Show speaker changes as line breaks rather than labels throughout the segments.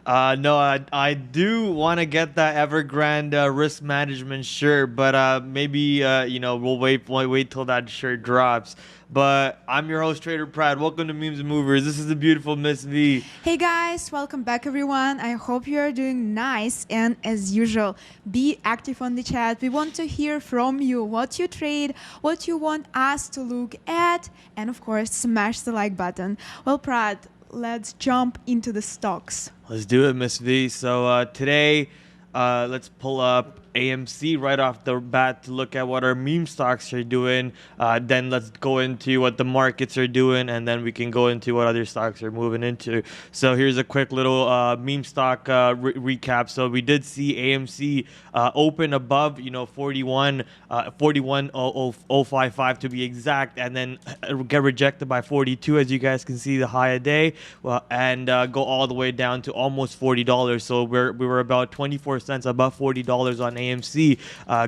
No, I do want to get that Evergrande risk management shirt, but maybe we'll wait till that shirt drops. But I'm your host, Trader Prad. Welcome to Memes and Movers. This is the beautiful Miss V.
Hey guys, welcome back everyone. I hope you are doing nice, and as usual, be active on the chat. We want to hear from you what you trade, what you want us to look at, and of course, smash the like button. Well, Prad, let's jump into the stocks.
Let's do it, Miss V. So today, let's pull up AMC right off the bat to look at what our meme stocks are doing. Then let's go into what the markets are doing, and then we can go into what other stocks are moving into. So here's a quick little meme stock recap. So we did see AMC open above, 41.055 to be exact, and then get rejected by 42, as you guys can see the high a day, and go all the way down to almost $40. So we were about 24 cents above $40 on AMC.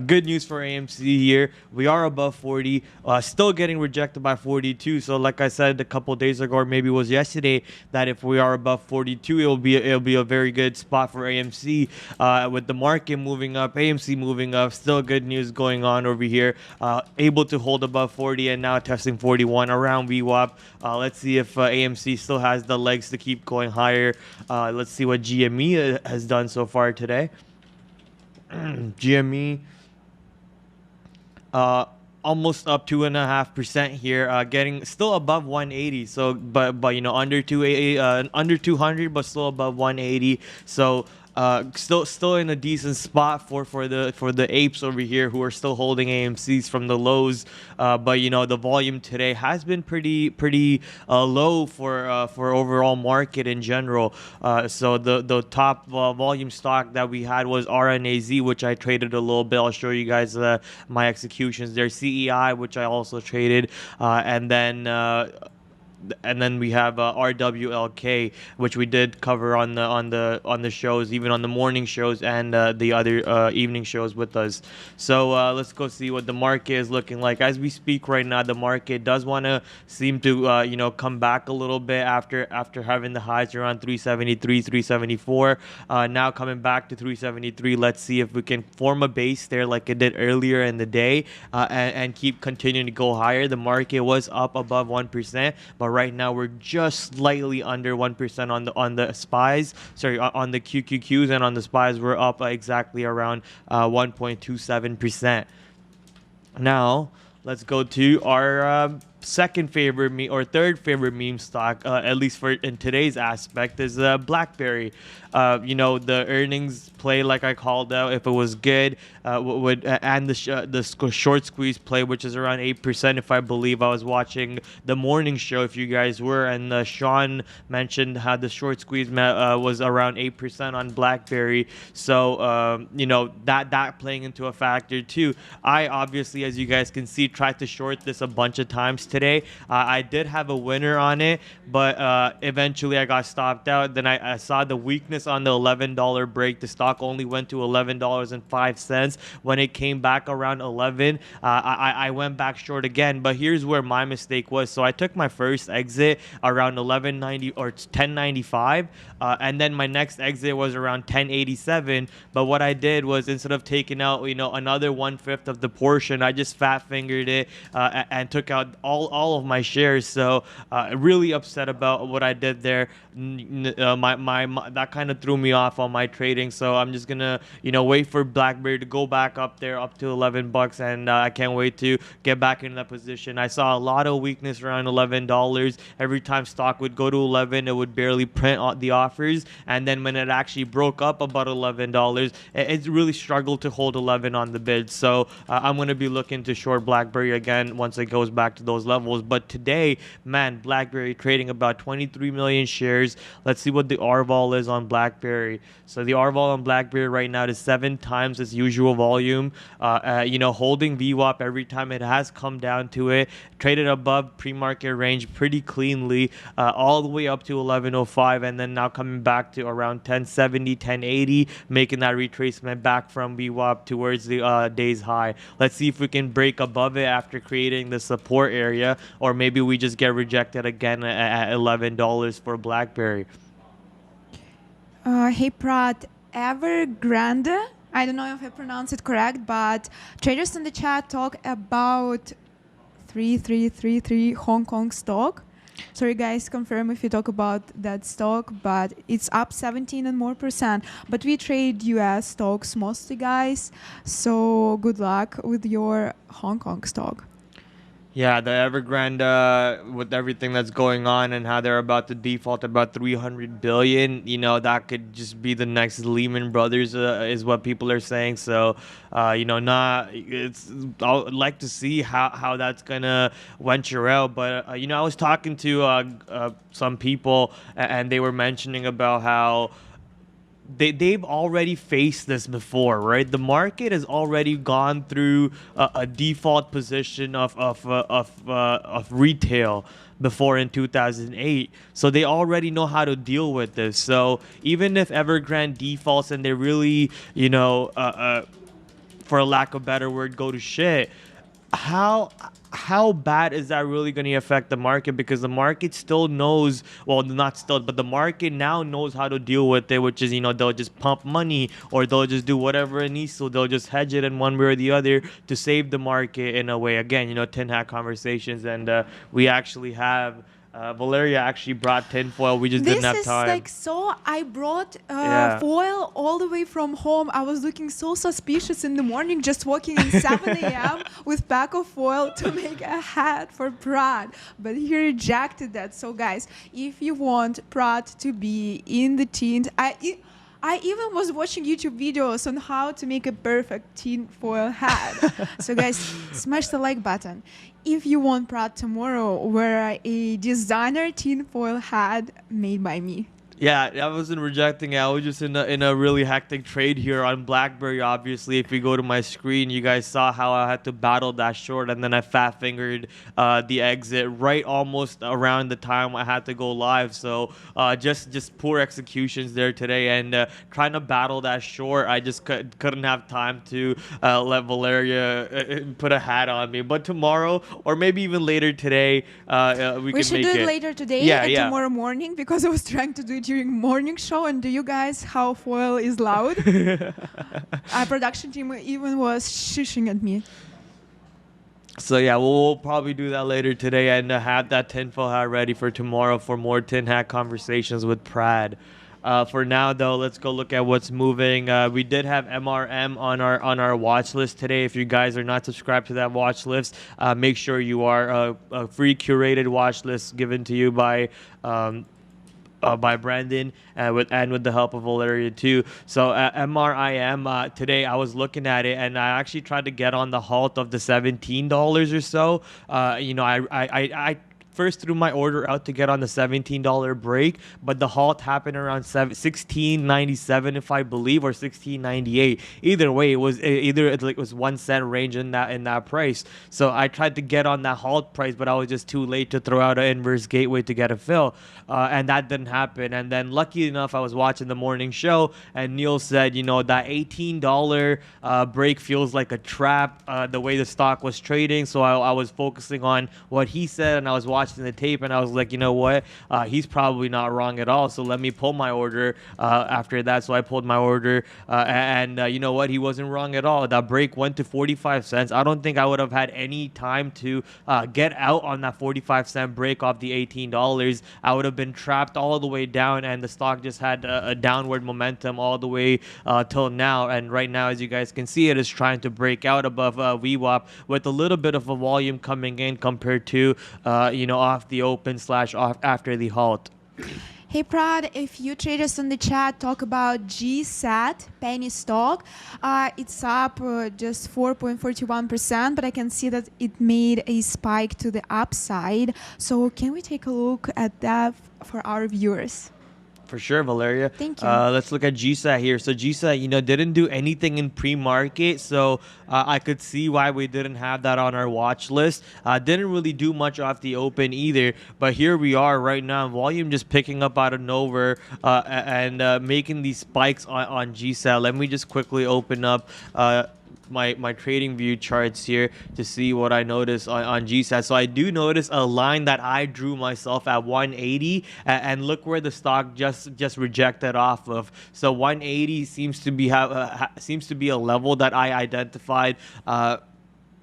Good news for AMC here. We are above 40, still getting rejected by 42. So like I said a couple days ago, or maybe it was yesterday, that if we are above 42, it'll be a very good spot for AMC. With the market moving up, AMC moving up, still good news going on over here. Able to hold above 40 and now testing 41 around VWAP. Let's see if AMC still has the legs to keep going higher. Let's see what GME has done so far today. GME almost up 2.5% here, getting still above 180. So but under 280, under 200, but still above 180. So still in a decent spot for the apes over here who are still holding AMCs from the lows. But the volume today has been pretty low for overall market in general. So the top volume stock that we had was RNAZ, which I traded a little bit. I'll show you guys my executions there. CEI, which I also traded, and then we have RWLK, which we did cover on the shows, even on the morning shows and the other evening shows with us. So let's go see what the market is looking like as we speak right now. The market does want to seem to come back a little bit after having the highs around 373, 374. Now coming back to 373. Let's see if we can form a base there like it did earlier in the day, and keep continuing to go higher. The market was up above 1%, but right now we're just slightly under 1% on the SPYs. Sorry, on the QQQs, and on the SPYs we're up exactly around 1.27%. Now let's go to our second favorite meme, or third favorite meme stock, at least for in today's aspect, is Blackberry. The earnings play, like I called out, if it was good, and the short squeeze play, which is around 8%. If I believe I was watching the morning show, if you guys were, and Sean mentioned how the short squeeze was around 8% on Blackberry. So that playing into a factor too. I obviously, as you guys can see, tried to short this a bunch of times today. I did have a winner on it, but eventually I got stopped out. Then I saw the weakness on the $11 break. The stock only went to $11.05. When it came back around 11, I went back short again. But here's where my mistake was. So I took my first exit around 11.90 or 10.95, and then my next exit was around 10.87. But what I did was, instead of taking out another 1/5 of the portion, I just fat fingered it and took out all of my shares. So really upset about what I did there. That kind of threw me off on my trading. So I'm just gonna wait for Blackberry to go back up there up to $11, and I can't wait to get back in that position. I saw a lot of weakness around $11. Every time stock would go to 11, it would barely print the offers, and then when it actually broke up about $11, it really struggled to hold 11 on the bid. So I'm gonna be looking to short Blackberry again once it goes back to those levels. But today, man, Blackberry trading about 23 million shares. Let's see what the R-vol is on Blackberry. So the R-vol on Blackberry right now is 7 times its usual volume. Holding VWAP every time it has come down to it. Traded above pre-market range pretty cleanly, all the way up to 11.05, and then now coming back to around 10.70, 10.80, making that retracement back from VWAP towards the day's high. Let's see if we can break above it after creating the support area, or maybe we just get rejected again at $11 for Blackberry.
Hey Prad, Evergrande. I don't know if I pronounce it correct, but traders in the chat talk about 3333 Hong Kong stock. Sorry guys, confirm if you talk about that stock, but it's up 17 and more %. But we trade US stocks mostly, guys. So good luck with your Hong Kong stock.
Yeah, the Evergrande, with everything that's going on and how they're about to default about 300 billion, that could just be the next Lehman Brothers, is what people are saying. So, I would like to see how that's gonna venture out. But I was talking to some people, and they were mentioning about how they've already faced this before, right? The market has already gone through a default position of retail before in 2008, so they already know how to deal with this. So even if Evergrande defaults and they really, for a lack of a better word, go to shit, how bad is that really going to affect the market? Because the market still knows, well, not still, but the market now knows how to deal with it, which is, they'll just pump money, or they'll just do whatever it needs to. They'll just hedge it in one way or the other to save the market in a way. Again, tin hat conversations, and we actually have Valeriia actually brought tinfoil. We just didn't have time.
This is so I brought foil all the way from home. I was looking so suspicious in the morning, just walking in 7 a.m. with pack of foil to make a hat for Prad. But he rejected that. So guys, if you want Prad to be in the tint, I even was watching YouTube videos on how to make a perfect tinfoil hat. So guys, smash the like button. If you want Prad tomorrow, wear a designer tinfoil hat made by me.
Yeah, I wasn't rejecting it. I was just in a really hectic trade here on Blackberry. Obviously, if you go to my screen, you guys saw how I had to battle that short, and then I fat fingered the exit right almost around the time I had to go live. So just poor executions there today, and trying to battle that short, I just couldn't have time to let Valeriia put a hat on me. But tomorrow, or maybe even later today, we can make it.
We should do it later today and tomorrow morning, because I was trying to do it during morning show, and do you guys how foil is loud? Our production team even was shushing at me.
So yeah, we'll probably do that later today, and have that tinfoil hat ready for tomorrow for more tin hat conversations with Prad. For now, though, let's go look at what's moving. We did have MRM on our watch list today. If you guys are not subscribed to that watch list, make sure you are. A free curated watch list given to you by Brandon, with the help of Valeriia too. So MRIM, today I was looking at it, and I actually tried to get on the halt of the $17 or so. I first threw my order out to get on the $17 break, but the halt happened around $16.97, if I believe, or $16.98. Either way, it was 1 cent range in that price. So I tried to get on that halt price, but I was just too late to throw out an inverse gateway to get a fill, and that didn't happen. And then lucky enough, I was watching the morning show, and Neil said, that $18 break feels like a trap, the way the stock was trading. So I was focusing on what he said, and I was watching the tape, and I was like, you know what, he's probably not wrong at all, so let me pull my order after that. So I pulled my order, and you know what, he wasn't wrong at all. That break went to 45 cents. I don't think I would have had any time to get out on that 45-cent break off the $18. I would have been trapped all the way down, and the stock just had a downward momentum all the way till now. And right now, as you guys can see, it is trying to break out above VWAP with a little bit of a volume coming in compared to off the open / off after the halt.
Hey Prad, if you traders in the chat talk about GSAT, penny stock, it's up just 4.41%, but I can see that it made a spike to the upside. So can we take a look at that for our viewers?
For sure, Valeriia.
Thank you.
Let's look at GSAT here. So GSAT, didn't do anything in pre-market, so I could see why we didn't have that on our watch list. Didn't really do much off the open either, but here we are right now. Volume just picking up out of nowhere and making these spikes on GSAT. Let me just quickly open up my trading view charts here to see what I notice on GSAT. So I do notice a line that I drew myself at 180, and look where the stock just rejected off of. So 180 seems to be seems to be a level that I identified.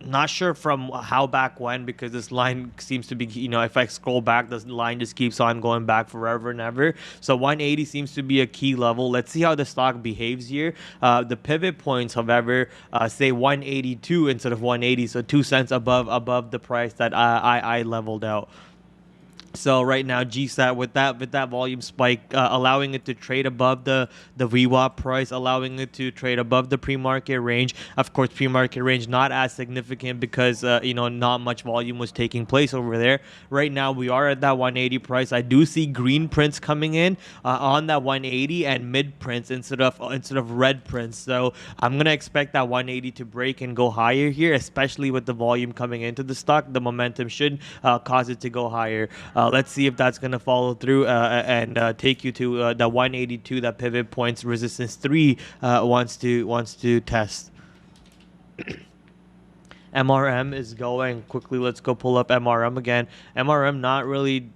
Not sure from how back when, because this line seems to be, if I scroll back, this line just keeps on going back forever and ever. So 180 seems to be a key level. Let's see how the stock behaves here. The pivot points, however, say 182 instead of 180, so 2 cents above the price that I leveled out. So right now GSAT with that volume spike, allowing it to trade above the VWAP price, allowing it to trade above the pre-market range. Of course, pre-market range not as significant because not much volume was taking place over there. Right now we are at that 180 price. I do see green prints coming in on that 180 and mid prints instead of red prints. So I'm gonna expect that 180 to break and go higher here, especially with the volume coming into the stock. The momentum should cause it to go higher. Let's see if that's going to follow through and take you to the 182, that pivot points resistance 3 wants to test. MRM is going quickly. Let's go pull up MRM again. MRM not really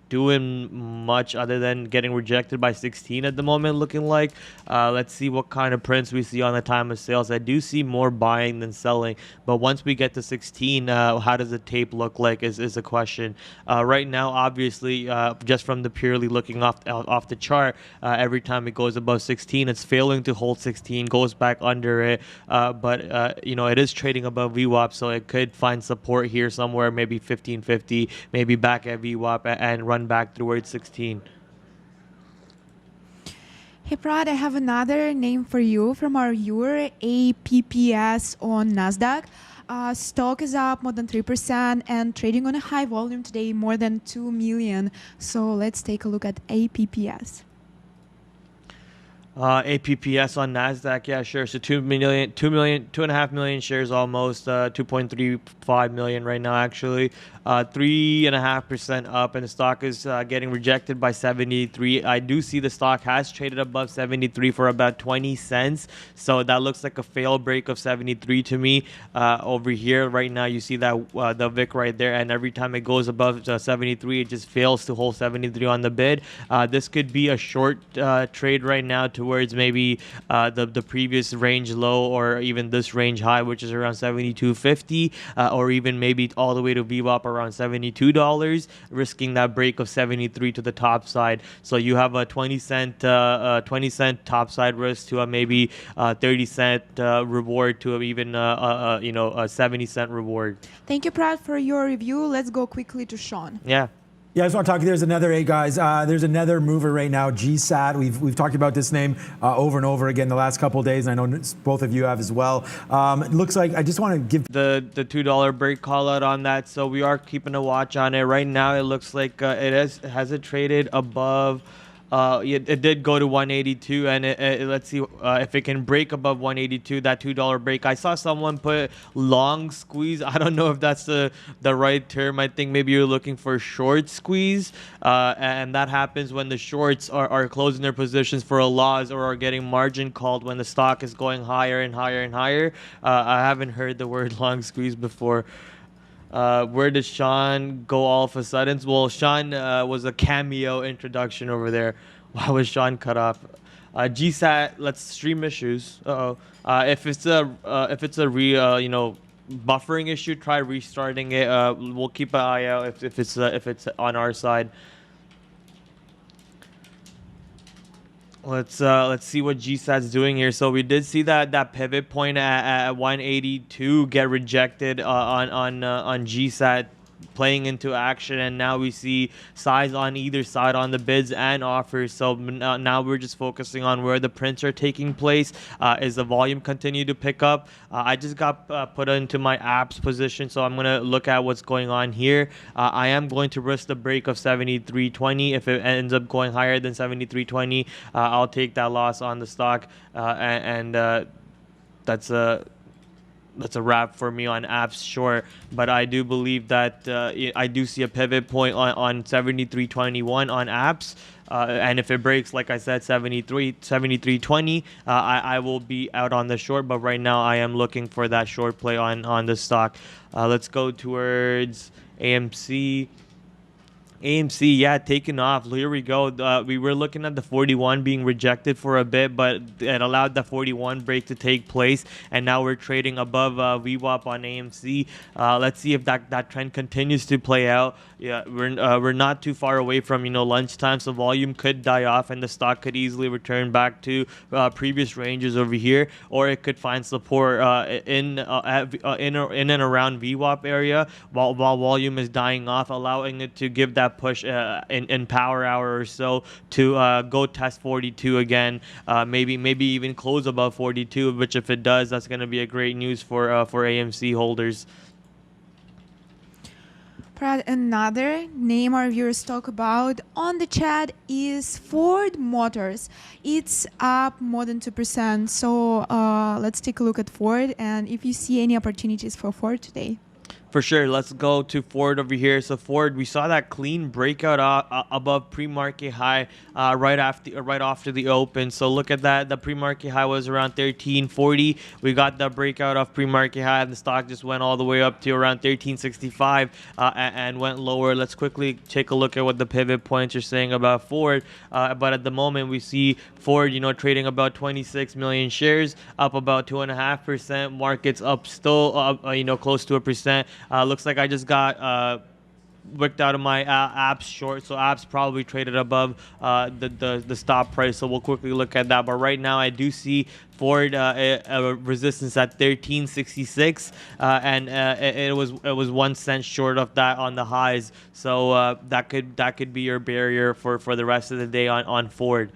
doing much other than getting rejected by 16 at the moment, looking like. Let's see what kind of prints we see on the time of sales. I do see more buying than selling, but once we get to 16, how does the tape look like is a question. Right now, obviously, just from the purely looking off the chart, every time it goes above 16, it's failing to hold 16, goes back under it, but it is trading above VWAP, so it could find support here somewhere, maybe 1550, maybe back at VWAP and run back towards 16.
Hey Prad, I have another name for you from our viewer, APPS on Nasdaq. Stock is up more than 3% and trading on a high volume today, more than 2 million. So let's take a look at APPS.
APPS on Nasdaq, yeah, sure. So 2.5 million shares almost, 2.35 million right now actually. 3.5% up, and the stock is getting rejected by 73. I do see the stock has traded above 73 for about 20 cents, so that looks like a fail break of 73 to me. Over here right now you see that the VIX right there, and every time it goes above 73 it just fails to hold 73 on the bid. This could be a short trade right now towards maybe the previous range low, or even this range high, which is around 72.50, or even maybe all the way to VWAP around $72, risking that break of 73 to the top side. So you have a 20 cent top side risk to a maybe 30 cent reward to even a 70 cent reward.
Thank you, Prad, for your review. Let's go quickly to Sean.
Yeah, I just want to talk. There's another, hey guys, there's another mover right now, GSAT. We've talked about this name over and over again the last couple of days, and I know both of you have as well. It looks like, I just want to give
the $2 break call out on that, so we are keeping a watch on it. Right now it looks like has it traded above. It did go to 182, and let's see if it can break above 182, that $2 break. I saw someone put long squeeze. I don't know if that's the right term. I think maybe you're looking for short squeeze, and that happens when the shorts are closing their positions for a loss or are getting margin called when the stock is going higher and higher and higher. I haven't heard the word long squeeze before. Where did Sean go all of a sudden? Well, Sean was a cameo introduction over there. Why was Sean cut off? GSAT, let's stream issues. If it's a real buffering issue, try restarting it. We'll keep an eye out if it's on our side. Let's see what GSAT's doing here. So we did see that pivot point at 182 get rejected on GSAT, playing into action, and now we see size on either side on the bids and offers. So now we're just focusing on where the prints are taking place. Is the volume continue to pick up? I just got put into my apps position, so I'm gonna look at what's going on here. I am going to risk the break of 73.20. If it ends up going higher than 73.20, I'll take that loss on the stock, and that's a wrap for me on apps short. But I do believe that I do see a pivot point on 73.21 on apps. And if it breaks, like I said, 73.20, I will be out on the short. But right now, I am looking for that short play on the stock. Let's go towards AMC. AMC, yeah, taking off. Here we go. We were looking at the 41 being rejected for a bit, but it allowed the 41 break to take place, and now we're trading above VWAP on AMC. Let's see if that trend continues to play out. Yeah, we're not too far away from lunchtime, so volume could die off, and the stock could easily return back to previous ranges over here, or it could find support in and around VWAP area while volume is dying off, allowing it to give that push in power hour or so to go test 42 again, maybe even close above 42, which if it does, that's going to be a great news for AMC holders.
Prad, another name our viewers talk about on the chat is Ford Motors. It's up more than 2%. So let's take a look at Ford, and if you see any opportunities for Ford today.
For sure. Let's go to Ford over here. So Ford, we saw that clean breakout above pre-market high right after the open. So look at that. The pre-market high was around 1340. We got the breakout of pre-market high, and the stock just went all the way up to around 1365 and went lower. Let's quickly take a look at what the pivot points are saying about Ford. But at the moment, we see Ford, trading about 26 million shares, up about 2.5%. Markets up still, close to 1%. Looks like I just got wicked out of my apps short, so apps probably traded above the stop price. So we'll quickly look at that. But right now, I do see Ford a resistance at 1366, and it was 1 cent short of that on the highs. So that could be your barrier for the rest of the day on Ford.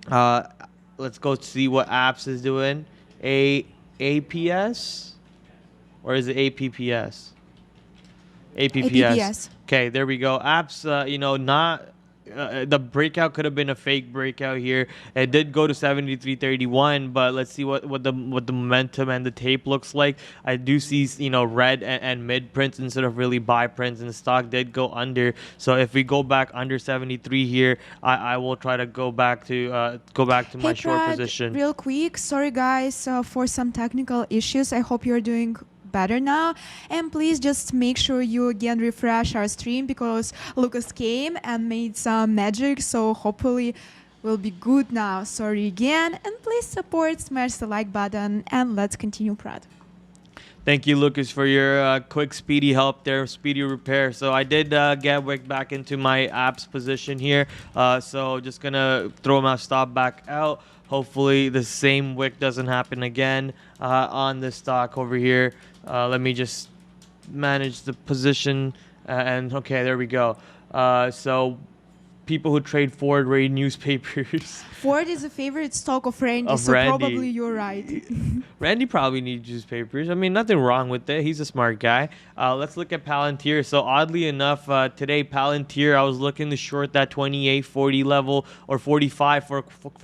Let's go see what apps is doing. APS. Or is it APPS? APPS. Okay, there we go. Apps, not the breakout could have been a fake breakout here. It did go to 73.31, but let's see what the momentum and the tape looks like. I do see red and mid prints instead of really buy prints, and the stock did go under. So if we go back under 73 here, I will try to go back to my short position.
Real quick, sorry guys for some technical issues. I hope you're doing better now, and please just make sure you again refresh our stream, because Lucas came and made some magic, so hopefully we'll be good now. Sorry again, and please support, smash the like button, and let's continue, Prad.
Thank you, Lucas, for your quick, speedy help there, speedy repair. So I did get wicked back into my apps position here, so just gonna throw my stop back out. Hopefully the same wick doesn't happen again on this stock over here. Let me just manage the position, and okay, there we go. So people who trade Ford read newspapers.
Ford is a favorite stock of Randy, so probably you're right.
Randy probably needs newspapers. I mean, nothing wrong with it. He's a smart guy. Let's look at Palantir. So oddly enough, today Palantir, I was looking to short that 28.40 level or 45 for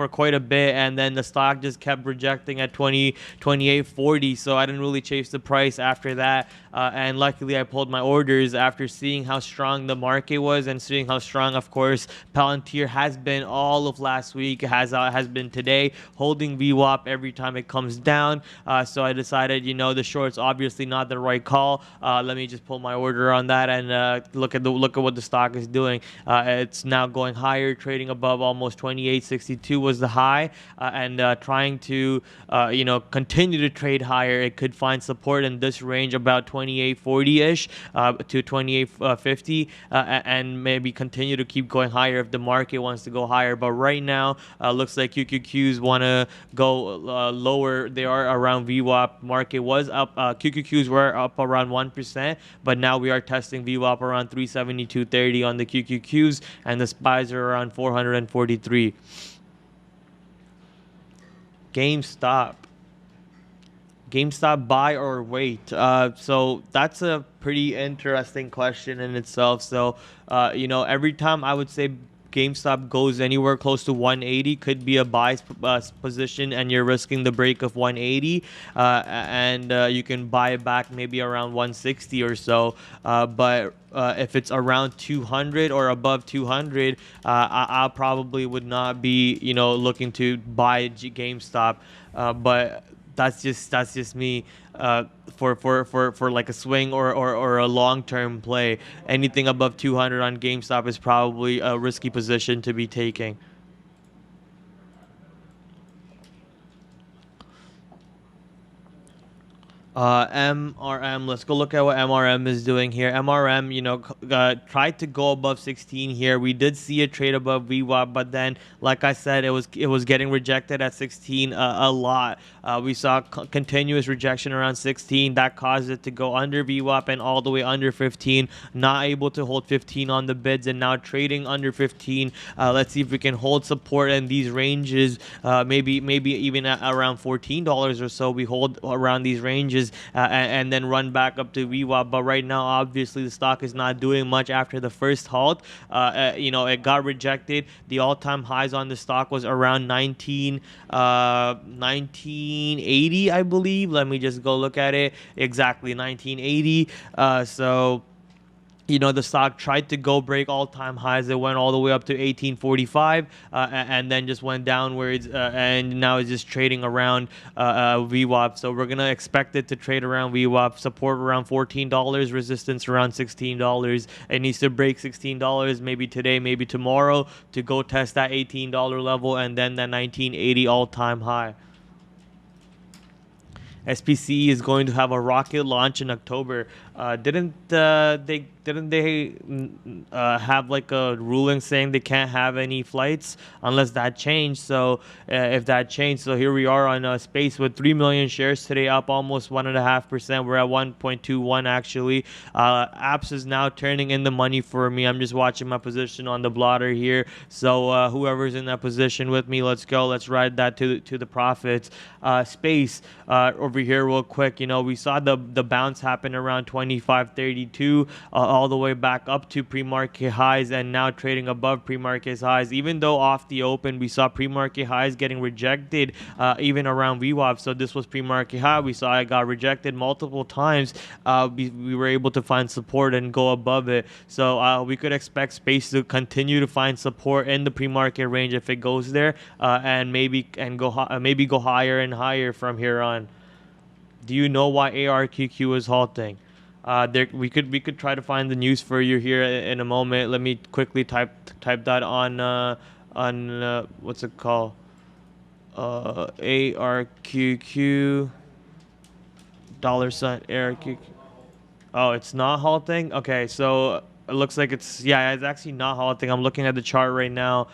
quite a bit, and then the stock just kept rejecting at 28.40. So I didn't really chase the price after that, and luckily I pulled my orders after seeing how strong the market was and seeing how strong, of course, Palantir has been all of last week. Has been today, holding VWAP every time it comes down. So I decided, the short's obviously not the right call. Let me just pull my order on that and look at what the stock is doing. It's now going higher, trading above almost 28.62 was the high, and trying to continue to trade higher. It could find support in this range about 28.40ish to 28.50, and maybe continue to keep going higher if the market wants to go higher. But right now, looks like QQQs want to go lower. They are around VWAP. Market was up. QQQs were up around 1%, but now we are testing VWAP around 372.30 on the QQQs, and the SPYs are around 443. GameStop, buy or wait? So that's a pretty interesting question in itself. So every time I would say GameStop goes anywhere close to 180, could be a buy position, and you're risking the break of 180, and you can buy it back maybe around 160 or so. But if it's around 200 or above 200, I probably would not be, looking to buy GameStop. But that's just me. For like a swing or a long-term play, anything above 200 on GameStop is probably a risky position to be taking. MRM, let's go look at what MRM is doing here. MRM, tried to go above 16 here. We did see a trade above VWAP, but then, like I said, it was getting rejected at 16 a lot. We saw continuous rejection around 16. That caused it to go under VWAP and all the way under 15. Not able to hold 15 on the bids, and now trading under 15. Let's see if we can hold support in these ranges. Maybe even at around $14 or so. We hold around these ranges. And then run back up to VWAP. But right now, obviously, the stock is not doing much after the first halt. It got rejected. The all-time highs on the stock was around 1980, I believe. Let me just go look at it. Exactly, 1980. The stock tried to go break all-time highs. It went all the way up to 1845, and then just went downwards, and now it's just trading around VWAP. So we're gonna expect it to trade around VWAP. Support around $14, resistance around $16. It needs to break $16 maybe today, maybe tomorrow, to go test that $18 level, and then that 1980 all-time high. SPCE is going to have a rocket launch in October. Didn't they have like a ruling saying they can't have any flights unless that changed? So if that changed, so here we are on a space with 3 million shares today, up almost 1.5%. We're at 1.21 actually. Apps is now turning in the money for me. I'm just watching my position on the blotter here. So whoever's in that position with me, let's go. Let's ride that to the profits. Space over here real quick. We saw the bounce happen around 25.32 all the way back up to pre-market highs, and now trading above pre-market highs. Even though off the open we saw pre-market highs getting rejected even around VWAP. So this was pre-market high. We saw it got rejected multiple times. We were able to find support and go above it. So we could expect space to continue to find support in the pre-market range if it goes there, and maybe go higher and higher from here on. Do you know why ARQQ is halting? We could try to find the news for you here in a moment. Let me quickly type that on what's it called? ARQQ $ ARQQ. Oh, it's not halting. Okay, so it looks like it's actually not halting. I'm looking at the chart right now.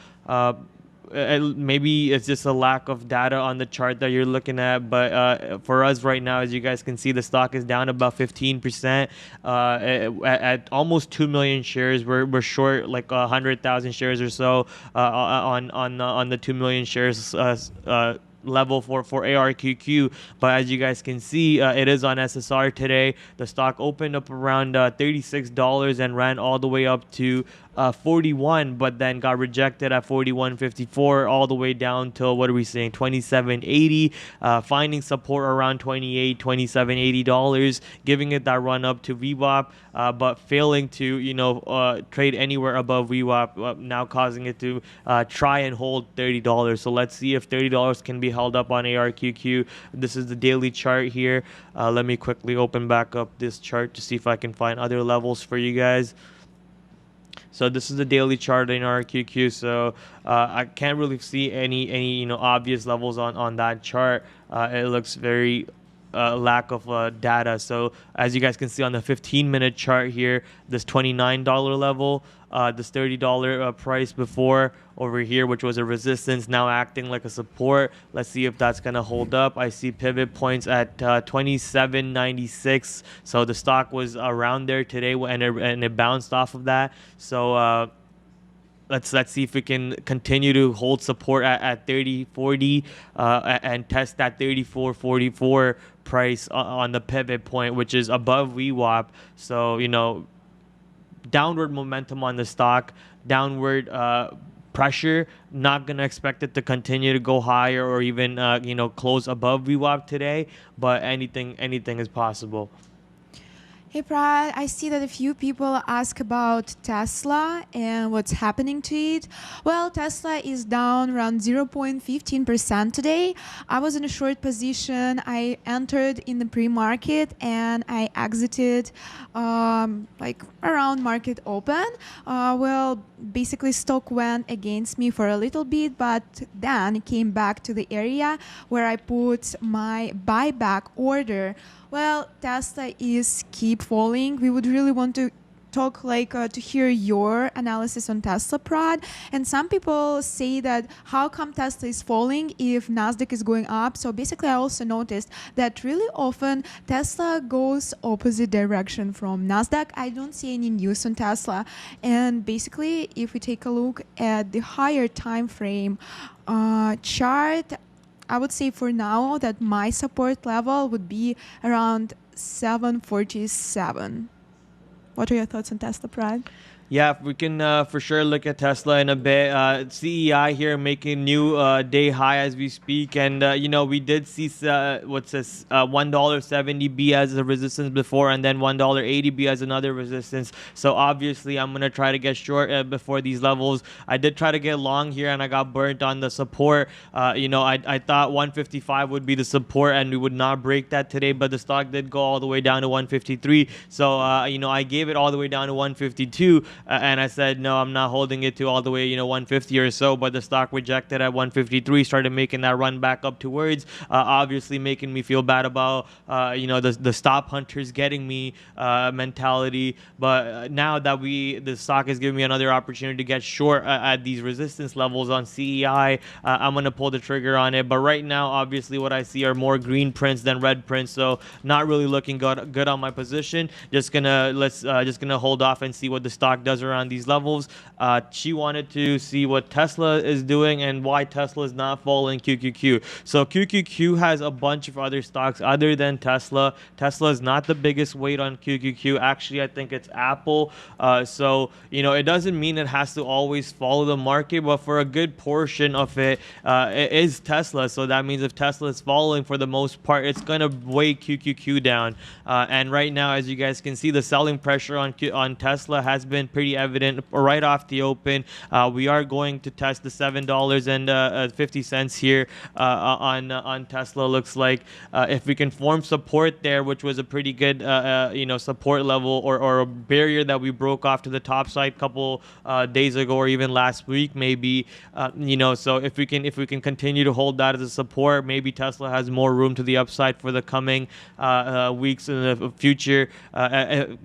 Maybe it's just a lack of data on the chart that you're looking at, but for us right now, as you guys can see, the stock is down about 15%. At almost 2 million shares. We're short like 100,000 shares or so on the 2 million shares level for ARQQ. But as you guys can see, it is on SSR today. The stock opened up around $36 and ran all the way up to 41, but then got rejected at 41.54 all the way down till, what are we saying, 27.80, finding support around $27.80, giving it that run up to VWAP, but failing to trade anywhere above VWAP, now causing it to try and hold $30. So let's see if $30 can be held up on ARQQ. This is the daily chart here. Let me quickly open back up this chart to see if I can find other levels for you guys. So this is the daily chart in RQQ. So I can't really see any obvious levels on that chart. It looks very lack of data. So as you guys can see on the 15-minute chart here, this $29 level, this $30 price before over here, which was a resistance, now acting like a support. Let's see if that's going to hold up. I see pivot points at 27.96. So the stock was around there today, and it bounced off of that. So let's see if we can continue to hold support at 30.40 and test that 34.44 price on the pivot point, which is above VWAP. So downward momentum on the stock, downward pressure. Not gonna expect it to continue to go higher or even close above VWAP today, but anything is possible.
Hey Prad, I see that a few people ask about Tesla and what's happening to it. Well, Tesla is down around 0.15% today. I was in a short position. I entered in the pre-market and I exited like around market open. Well, basically stock went against me for a little bit, but then came back to the area where I put my buyback order. Well, Tesla is keep falling. We would really want to talk to hear your analysis on Tesla, Prad. And some people say that how come Tesla is falling if Nasdaq is going up? So basically, I also noticed that really often Tesla goes opposite direction from Nasdaq. I don't see any news on Tesla. And basically, if we take a look at the higher time frame chart, I would say for now that my support level would be around 747. What are your thoughts on Tesla, Prad?
Yeah, we can for sure look at Tesla in a bit. CEI here making new day high as we speak, and we did see what's this $1.70 be as a resistance before, and then $1.80 be as another resistance. So obviously, I'm gonna try to get short before these levels. I did try to get long here, and I got burnt on the support. I thought 155 would be the support, and we would not break that today, but the stock did go all the way down to 153. So I gave it all the way down to 152. And I said, no, I'm not holding it to all the way, 150 or so. But the stock rejected at 153, started making that run back up towards, obviously making me feel bad about, the stop hunters getting me mentality. But now that the stock is giving me another opportunity to get short at these resistance levels on CEI, I'm going to pull the trigger on it. But right now, obviously, what I see are more green prints than red prints. So not really looking good on my position. Just gonna hold off and see what the stock does around these levels. She wanted to see what Tesla is doing and why Tesla is not following QQQ. So QQQ has a bunch of other stocks other than Tesla. Tesla is not the biggest weight on QQQ. Actually, I think it's Apple. So it doesn't mean it has to always follow the market, but for a good portion of it, it is Tesla. So that means if Tesla is following for the most part, it's going to weigh QQQ down. And right now, as you guys can see, the selling pressure on Tesla has been pretty evident right off the open. We are going to test the $7.50 here on Tesla. Looks like if we can form support there, which was a pretty good support level or a barrier that we broke off to the top side a couple days ago or even last week, maybe. So if we can continue to hold that as a support, maybe Tesla has more room to the upside for the coming weeks in the future.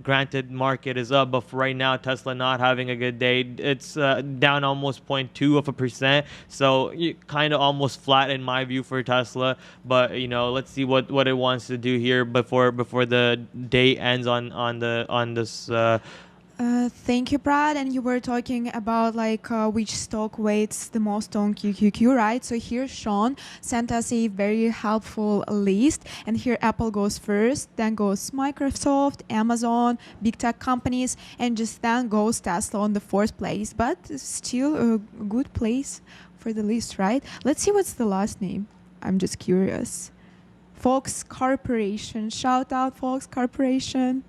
Granted, market is up, but for right now, Tesla not having a good day. It's down almost 0.2%. So kind of almost flat in my view for Tesla. But let's see what it wants to do here before the day ends on this.
Thank you, Brad. And you were talking about which stock weights the most on QQQ, right? So here Sean sent us a very helpful list. And here Apple goes first, then goes Microsoft, Amazon, big tech companies, and just then goes Tesla on the fourth place. But still a good place for the list, right? Let's see what's the last name. I'm just curious. Fox Corporation. Shout out Fox Corporation.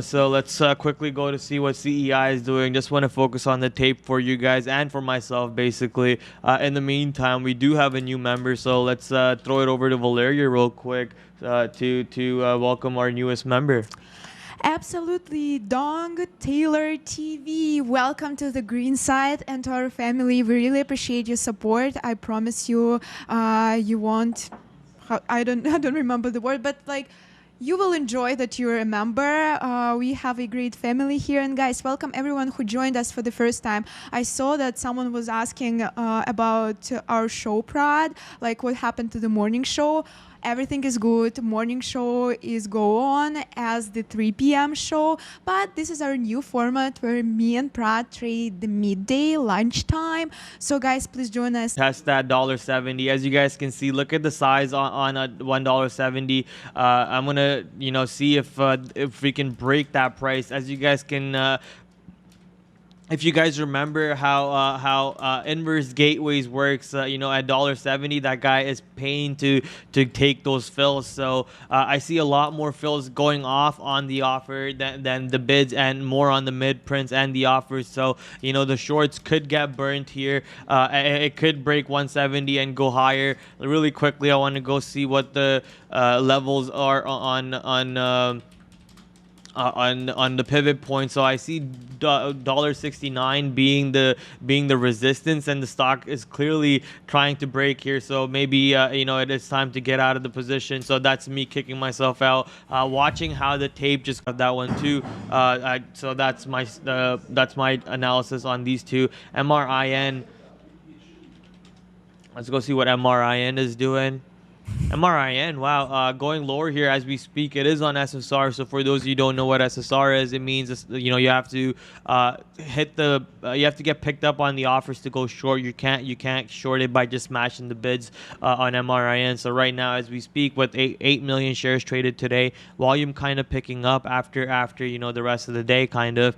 So let's quickly go to see what CEI is doing. Just want to focus on the tape for you guys and for myself, basically. In the meantime, we do have a new member, so let's throw it over to Valeriia real quick to welcome our newest member.
Absolutely, Dong Taylor TV. Welcome to the green side and to our family. We really appreciate your support. I promise you, you won't. I don't remember the word, but you will enjoy that you're a member. We have a great family here. And guys, welcome everyone who joined us for the first time. I saw that someone was asking about our show, Prad, what happened to the morning show. everything is good. Morning show is go on as the 3 p.m. show, but this is our new format where me and Prad trade the midday lunchtime. So guys, please join us.
Test that $1.70. As you guys can see, look at the size on a $1.70. I'm gonna see if we can break that price. As you guys can if you guys remember how inverse gateways works, at $1.70, that guy is paying to take those fills. So I see a lot more fills going off on the offer than the bids, and more on the mid prints and the offers. So the shorts could get burnt here. It could break 170 and go higher. Really quickly, I want to go see what the levels are on the pivot point. So I see $1.69 being the resistance, and the stock is clearly trying to break here. So maybe it is time to get out of the position. So that's me kicking myself out. Watching how the tape just got that one too. So that's my analysis on these two. MRIN. Let's go see what MRIN is doing. MRIN, wow, going lower here as we speak. It is on SSR. So for those of you who don't know what SSR is, it means you have to you have to get picked up on the offers to go short. You can't short it by just smashing the bids on MRIN. So right now as we speak, with 8 million shares traded today, volume kind of picking up after the rest of the day, kind of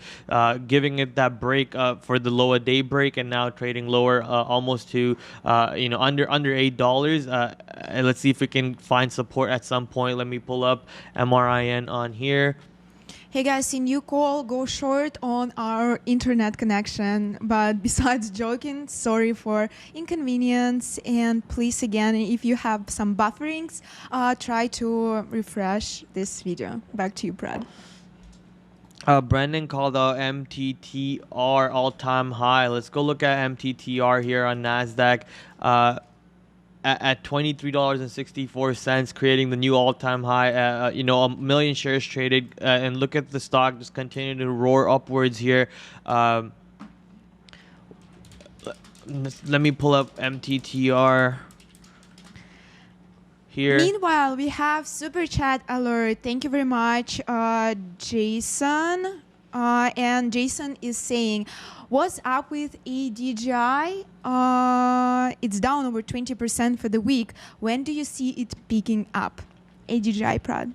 giving it that break for the lower day break, and now trading lower almost to under $8. Let's see if we can find support at some point. Let me pull up MRIN on here.
Hey guys, in you call, go short on our internet connection. But besides joking, sorry for inconvenience. And please, again, if you have some bufferings, try to refresh this video. Back to you, Brad.
Brendan called out MTTR all-time high. Let's go look at MTTR here on NASDAQ. At $23.64, creating the new all-time high. A million shares traded, and look at the stock just continuing to roar upwards here. Let me pull up MTTR here.
Meanwhile, we have super chat alert. Thank you very much, Jason. And Jason is saying, what's up with ADGI? It's down over 20% for the week. When do you see it picking up? ADGI, Prad.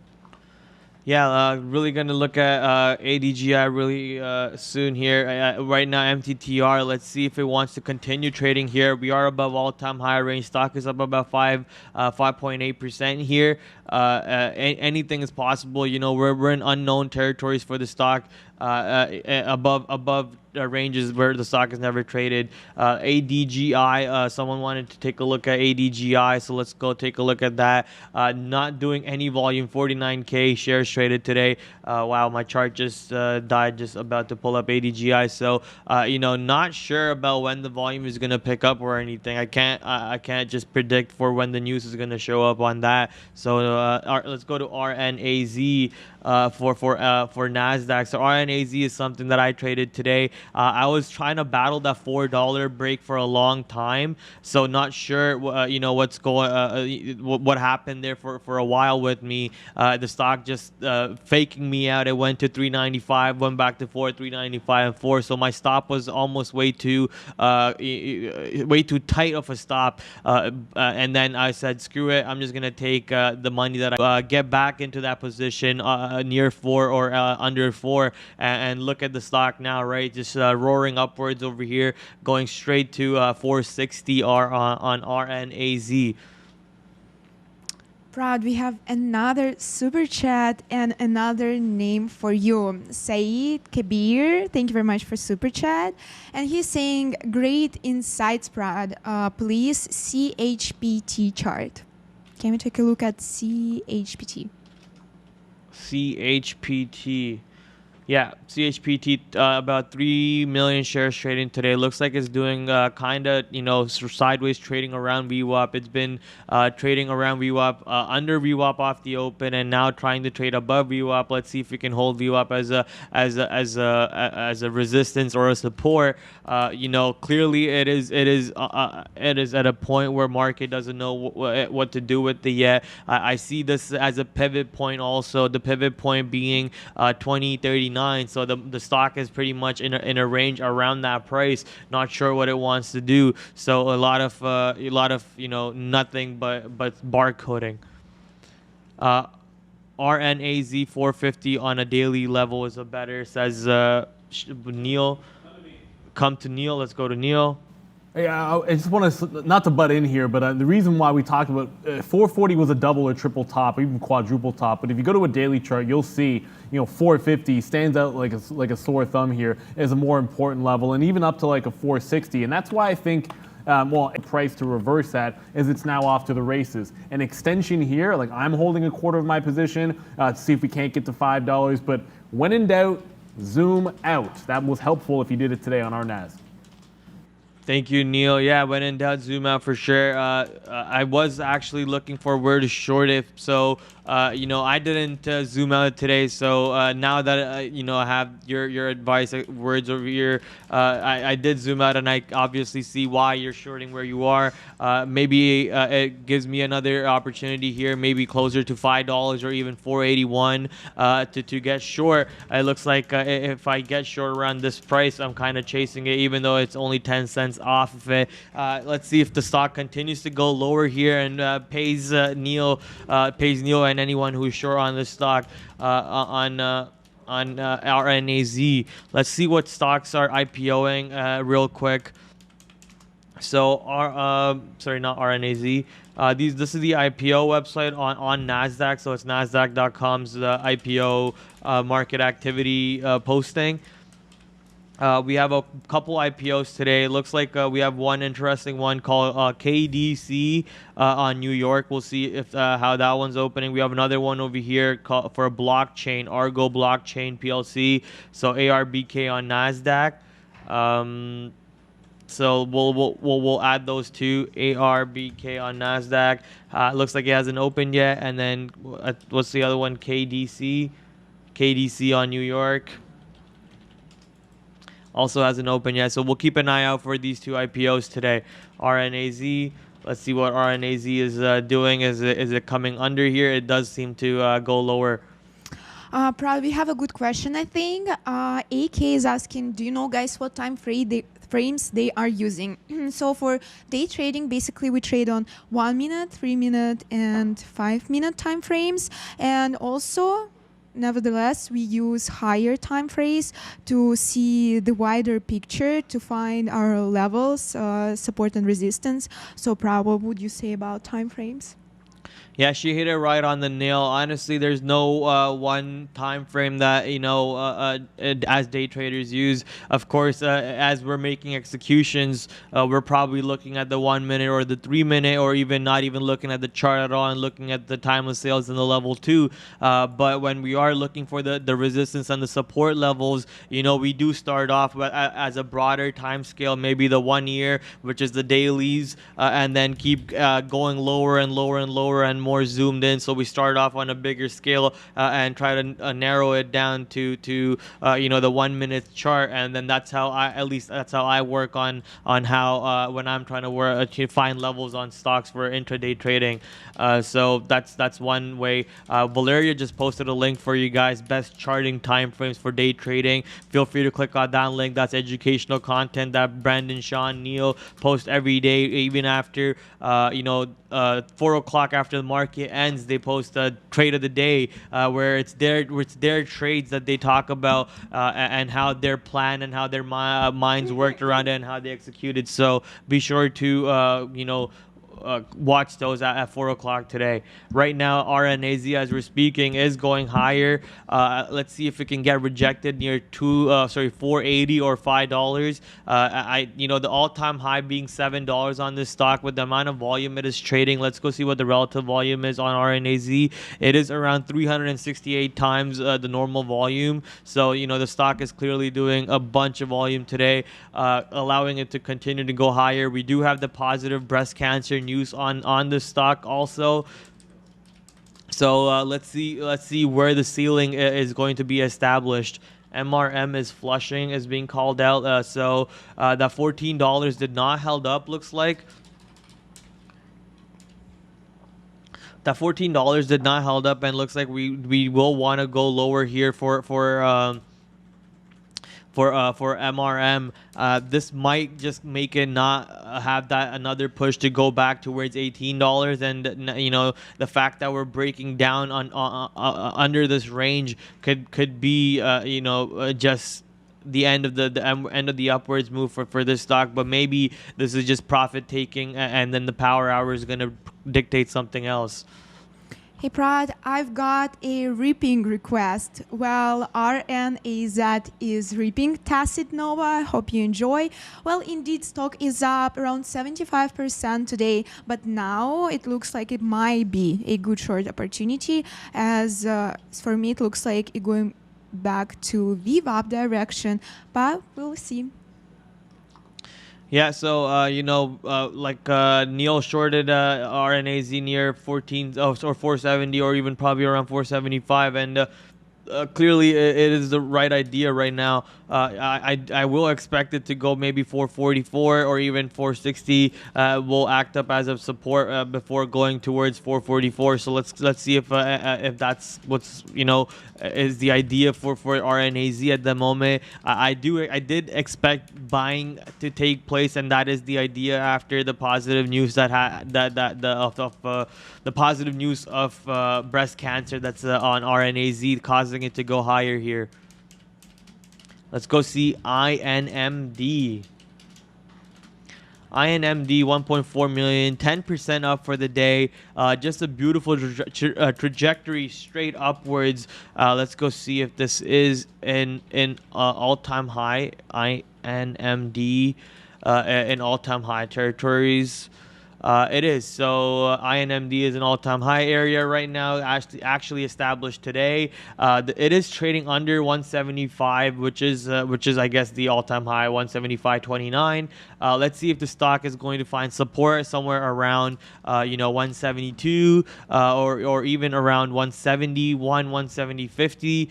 Yeah, really going to look at ADGI really soon here. Right now, MTTR, let's see if it wants to continue trading here. We are above all-time high range. Stock is up about 5.8% here. Anything is possible. We're in unknown territories for the stock. Above ranges where the stock has never traded. ADGI, someone wanted to take a look at ADGI, so let's go take a look at that. Not doing any volume, 49K shares traded today. Wow, my chart just died just about to pull up ADGI. So not sure about when the volume is going to pick up or anything. I can't just predict for when the news is going to show up on that. So let's go to RNAZ for NASDAQ. So RNAZ is something that I traded today. I was trying to battle that $4 break for a long time, so not sure what's going what happened there for a while with me. The stock just faking me out. It went to 395, went back to 395 and 4. So my stop was almost way too tight of a stop, and then I said, screw it, I'm just gonna take the money that I get back into that position near 4 or under 4, and look at the stock now, right? Just roaring upwards over here, going straight to 460 on RNAZ.
Prad, we have another super chat and another name for you. Saeed Kabir, thank you very much for super chat. And he's saying, great insights, Prad. Please, CHPT chart. Can we take a look at CHPT?
CHPT. Yeah, CHPT about 3 million shares trading today. Looks like it's doing kind of, sideways trading around VWAP. It's been trading around VWAP, under VWAP off the open, and now trying to trade above VWAP. Let's see if we can hold VWAP as a resistance or a support. Clearly it is at a point where market doesn't know what to do with it yet. I see this as a pivot point also. The pivot point being 2039. So the stock is pretty much in a range around that price. Not sure what it wants to do. So a lot of nothing but barcoding. RNAZ 450 on a daily level is a better, says Neil. Come to Neil. Let's go to Neil.
Yeah, I just want to, not to butt in here, but the reason why we talked about 440 was a double or triple top, or even quadruple top. But if you go to a daily chart, you'll see, 450 stands out like a sore thumb here as a more important level, and even up to like a 460. And that's why I think, price to reverse that is it's now off to the races. An extension here, like I'm holding a quarter of my position to see if we can't get to $5. But when in doubt, zoom out. That was helpful if you did it today on our NAS.
Thank you, Neil. Yeah, when in doubt, zoom out for sure. I was actually looking for where to short it. So, I didn't zoom out today. So now that, I have your advice, words over here, I did zoom out, and I obviously see why you're shorting where you are. Maybe it gives me another opportunity here, maybe closer to $5 or even 481 to get short. It looks like if I get short around this price, I'm kind of chasing it, even though it's only 10 cents off of it. Let's see if the stock continues to go lower here and pays Neil and anyone who's short on this stock on RNAZ. Let's see what stocks are IPOing real quick. So sorry, not RNAZ. This is the IPO website on Nasdaq. So it's Nasdaq.com's IPO market activity posting. We have a couple IPOs today. It looks like we have one interesting one called KDC on New York. We'll see if how that one's opening. We have another one over here for a blockchain, Argo Blockchain PLC. So ARBK on Nasdaq. So we'll add those two, ARBK on Nasdaq. Looks like it hasn't opened yet. And then what's the other one? KDC on New York. Also hasn't opened yet, so we'll keep an eye out for these two IPOs today. RNAZ, let's see what RNAZ is doing. Is it coming under here? It does seem to go lower.
Prad, we have a good question, I think. AK is asking, do you know, guys, what frames they are using? So for day trading, basically we trade on 1 minute, 3 minute, and 5 minute time frames, and also, nevertheless, we use higher time frames to see the wider picture, to find our levels, support and resistance. So, Prad, what would you say about time frames?
Yeah, she hit it right on the nail. Honestly, there's no one time frame that as day traders use. Of course, as we're making executions, we're probably looking at the 1 minute or the 3 minute, or even not even looking at the chart at all and looking at the timeless sales and the level 2. But when we are looking for the resistance and the support levels, we do start off as a broader time scale, maybe the 1 year, which is the dailies, and then keep going lower and lower and lower and more zoomed in. So we start off on a bigger scale and try to narrow it down to the 1 minute chart, and then that's how I work on how when I'm trying to find levels on stocks for intraday trading. So that's one way. Valeriia just posted a link for you guys, best charting time frames for day trading. Feel free to click on that link. That's educational content that Brandon, Sean, Neil post every day, even after 4 o'clock after the market ends. They post a trade of the day where it's their trades that they talk about and how their plan and how their minds worked around it and how they executed. So be sure to watch those at 4 o'clock today. Right now, RNAZ, as we're speaking, is going higher. Let's see if it can get rejected near 480 or $5. The all-time high being $7 on this stock with the amount of volume it is trading. Let's go see what the relative volume is on RNAZ. It is around 368 times the normal volume. So, the stock is clearly doing a bunch of volume today, allowing it to continue to go higher. We do have the positive breast cancer news on the stock also. So let's see where the ceiling is going to be established. MRM is flushing, is being called out. So that $14 did not held up, looks like. That $14 did not held up, and looks like we will want to go lower here for MRM. This might just make it not have that another push to go back towards $18, and the fact that we're breaking down on under this range could be just the end of the end of the upwards move for this stock. But maybe this is just profit taking, and then the power hour is going to dictate something else.
Hey Prad, I've got a reaping request. Well, RNAZ is reaping Tacit Nova. I hope you enjoy. Well, indeed, stock is up around 75% today, but now it looks like it might be a good short opportunity, as for me it looks like it's going back to VWAP direction, but we'll see.
Yeah, so Neil shorted RNAZ near 14 or 470, or even probably around 475, and clearly it is the right idea right now. I will expect it to go maybe 444 or even 460. Will act up as a support before going towards 444. So let's see if that's what's is the idea for RNAZ at the moment. I did expect buying to take place, and that is the idea after the positive news the positive news of breast cancer that's on RNAZ, causing it to go higher here. Let's go see INMD. INMD 1.4 million, 10% up for the day. Just a beautiful trajectory straight upwards. Let's go see if this is in all-time high. INMD in all-time high territories. It is. So INMD is an all-time high area right now, actually established today. It is trading under 175, which is I guess the all-time high, 175.29. Let's see if the stock is going to find support somewhere around 172 or even around 171, 170.50,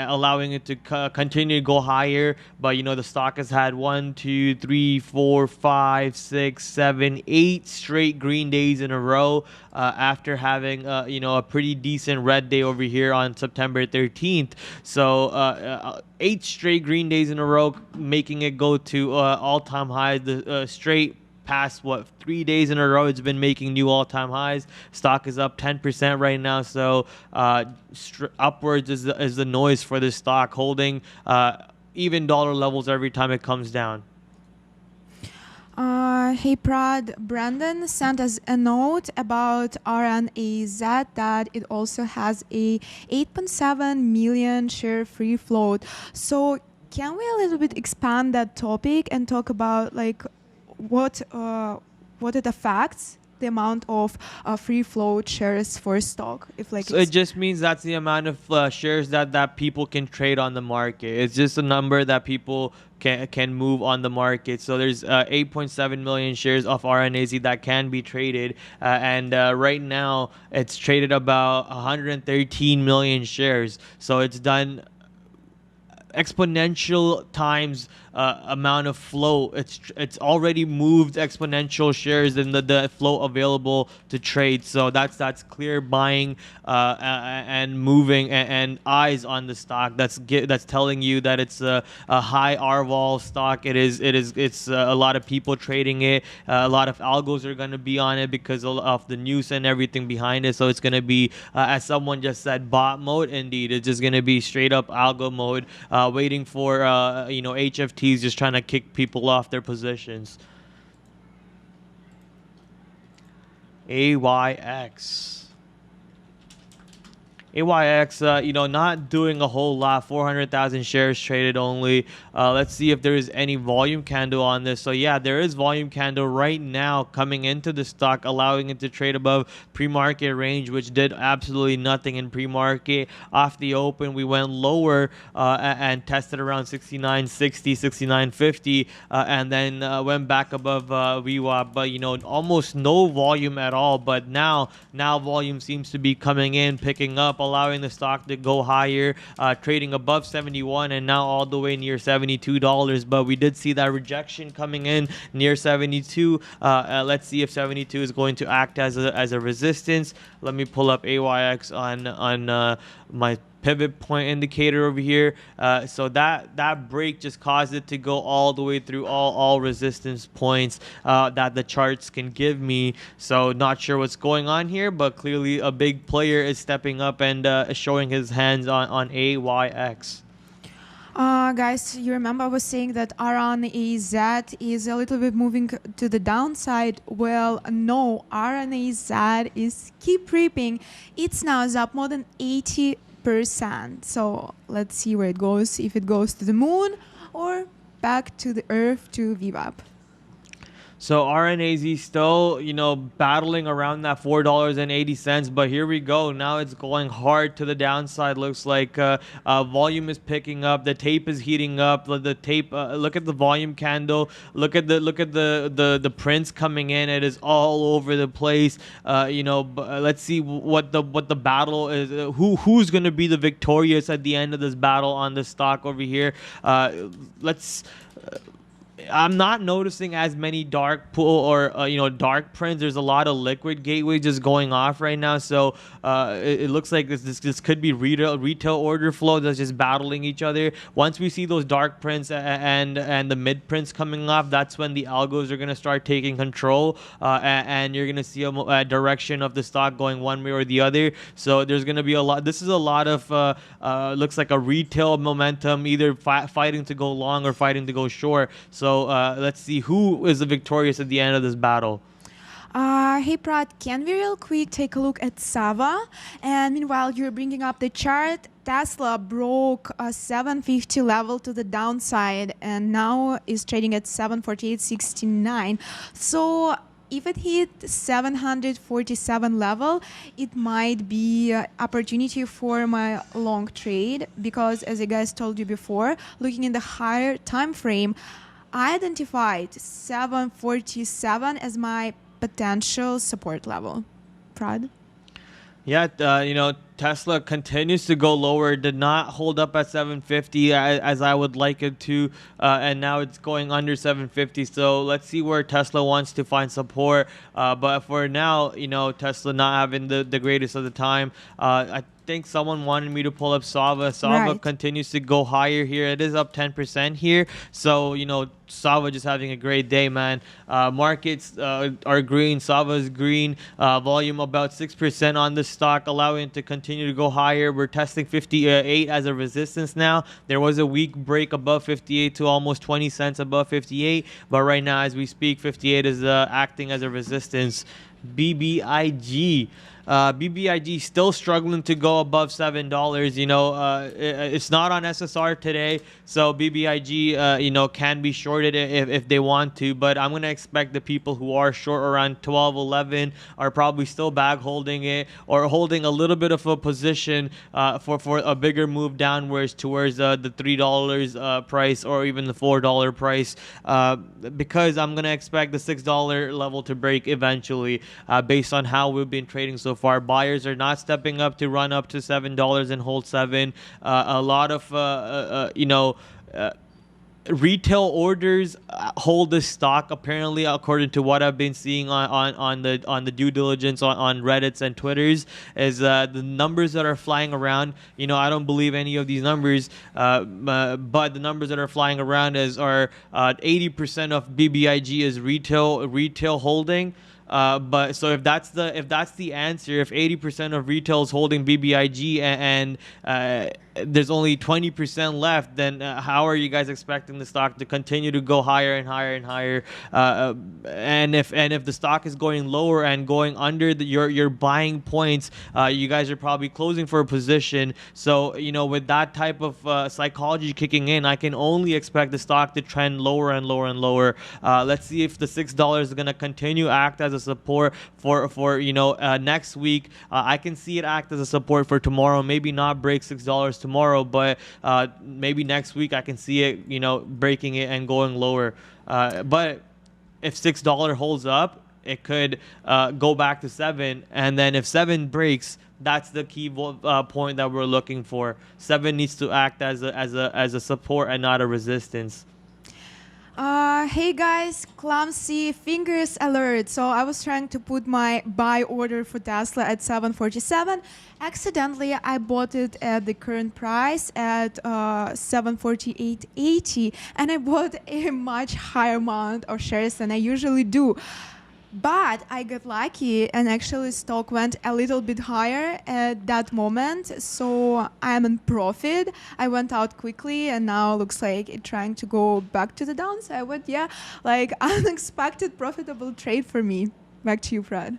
allowing it to continue to go higher. But the stock has had 1, 2, 3, 4, 5, 6, 7, 8 straight green days in a row, after having a pretty decent red day over here on September 13th. So 8 straight green days in a row, making it go to all-time highs. The straight past 3 days in a row, it's been making new all-time highs. Stock is up 10% right now, so upwards is the noise for this stock, holding even dollar levels every time it comes down.
Hey Prad, Brandon sent us a note about RNAZ that it also has a 8.7 million share free float. So can we a little bit expand that topic and talk about what it affects the amount of free float shares for stock?
So it just means that's the amount of shares that people can trade on the market. It's just a number that people can move on the market. So there's 8.7 million shares of RNAZ that can be traded, and right now it's traded about 113 million shares. So it's done exponential times amount of flow. It's already moved exponential shares in the flow available to trade. So that's clear buying and moving and eyes on the stock. That's telling you that it's a high RVOL stock. It's a lot of people trading it. A lot of algos are going to be on it because of the news and everything behind it. So it's going to be, as someone just said, bot mode. Indeed, it's just going to be straight up algo mode, waiting for HFTs, just trying to kick people off their positions. AYX. AYX, not doing a whole lot. 400,000 shares traded only. Let's see if there is any volume candle on this. So yeah, there is volume candle right now coming into the stock, allowing it to trade above pre-market range, which did absolutely nothing in pre-market. Off the open, we went lower and tested around 69.60, 69.50, and then went back above VWAP. But almost no volume at all. But now volume seems to be coming in, picking up, allowing the stock to go higher, trading above 71 and now all the way near $72. But we did see that rejection coming in near 72. Let's see if 72 is going to act as a resistance. Let me pull up AYX on my pivot point indicator over here. So that break just caused it to go all the way through all resistance points that the charts can give me. So not sure what's going on here, but clearly a big player is stepping up and showing his hands on AYX.
Guys, you remember I was saying that RNAZ is a little bit moving to the downside. Well, no, RNAZ is keep creeping. It's now is up more than 80%. So let's see where it goes, if it goes to the moon or back to the earth to VWAP.
So RNAZ still, battling around that $4.80, but here we go. Now it's going hard to the downside. Looks like volume is picking up. The tape is heating up. The tape. Look at the volume candle. Look at the prints coming in. It is all over the place. Let's see what the battle is. Who's going to be the victorious at the end of this battle on the stock over here? I'm not noticing as many dark pool or dark prints. There's a lot of liquid gateway just going off right now. So it looks like this could be retail order flow that's just battling each other. Once we see those dark prints and the mid prints coming off, that's when the algos are gonna start taking control, and you're gonna see a direction of the stock going one way or the other. So there's gonna be a lot. This is a lot of looks like a retail momentum, either fighting to go long or fighting to go short. So let's see who is the victorious at the end of this battle.
Hey Prad, can we real quick take a look at Sava? And meanwhile, you're bringing up the chart. Tesla broke a 750 level to the downside and now is trading at 748.69. So if it hit 747 level, it might be an opportunity for my long trade, because as I guys told you before, looking in the higher time frame, I identified 747 as my potential support level. Prad?
Yeah, Tesla continues to go lower. Did not hold up at 750 as I would like it to, and now it's going under 750. So let's see where Tesla wants to find support. But for now, Tesla not having the greatest of the time. I think someone wanted me to pull up Sava. Sava continues to go higher here. It is up 10% here. So, Sava just having a great day, man. Markets are green. Sava is green. Volume about 6% on the stock, allowing it to continue to go higher. We're testing 58 as a resistance now. There was a weak break above 58 to almost 20 cents above 58. But right now, as we speak, 58 is acting as a resistance. BBIG. BBIG still struggling to go above $7. It's not on SSR today, so BBIG can be shorted if they want to, but I'm gonna expect the people who are short around 12, 11 are probably still bag holding it or holding a little bit of a position for a bigger move downwards towards the $3 price or even the $4 price, because I'm gonna expect the $6 level to break eventually, based on how we've been trading so far. Buyers are not stepping up to run up to $7 and hold 7. A lot of retail orders hold the stock, apparently, according to what I've been seeing on the due diligence on Reddits and Twitters, is the numbers that are flying around. I don't believe any of these numbers, but the numbers that are flying around are 80% of BBIG is retail holding. But so if that's the answer, if 80% of retail is holding BBIG and there's only 20% left, then how are you guys expecting the stock to continue to go higher and higher and higher? And if the stock is going lower and going under your buying points, you guys are probably closing for a position. So with that type of psychology kicking in, I can only expect the stock to trend lower and lower and lower. Let's see if the $6 is going to continue act as a support for next week. I can see it act as a support for tomorrow. Maybe not break $6 tomorrow, but maybe next week I can see it breaking it and going lower. But if $6 holds up, it could go back to 7, and then if 7 breaks, that's the key point that we're looking for. 7 needs to act as a support and not a resistance.
Hey guys, clumsy fingers alert. So I was trying to put my buy order for Tesla at 747. Accidentally, I bought it at the current price at 748.80, and I bought a much higher amount of shares than I usually do. But I got lucky, and actually stock went a little bit higher at that moment, so I'm in profit. I went out quickly, and now looks like it's trying to go back to the downside. But yeah, like unexpected profitable trade for me. Back to you, Prad.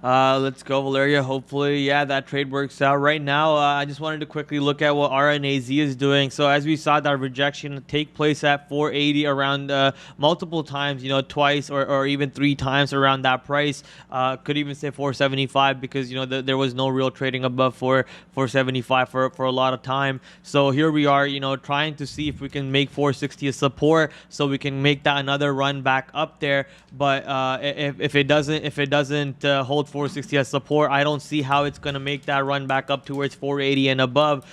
Let's go, Valeriia. Hopefully, yeah, that trade works out. Right now, I just wanted to quickly look at what RNAZ is doing. So as we saw that rejection take place at 480 around multiple times, twice or even 3 times around that price. Could even say 475 because, there was no real trading above 475 for a lot of time. So here we are, trying to see if we can make 460 a support so we can make that another run back up there. But if it doesn't hold 460 as support, I don't see how it's going to make that run back up towards 480 and above.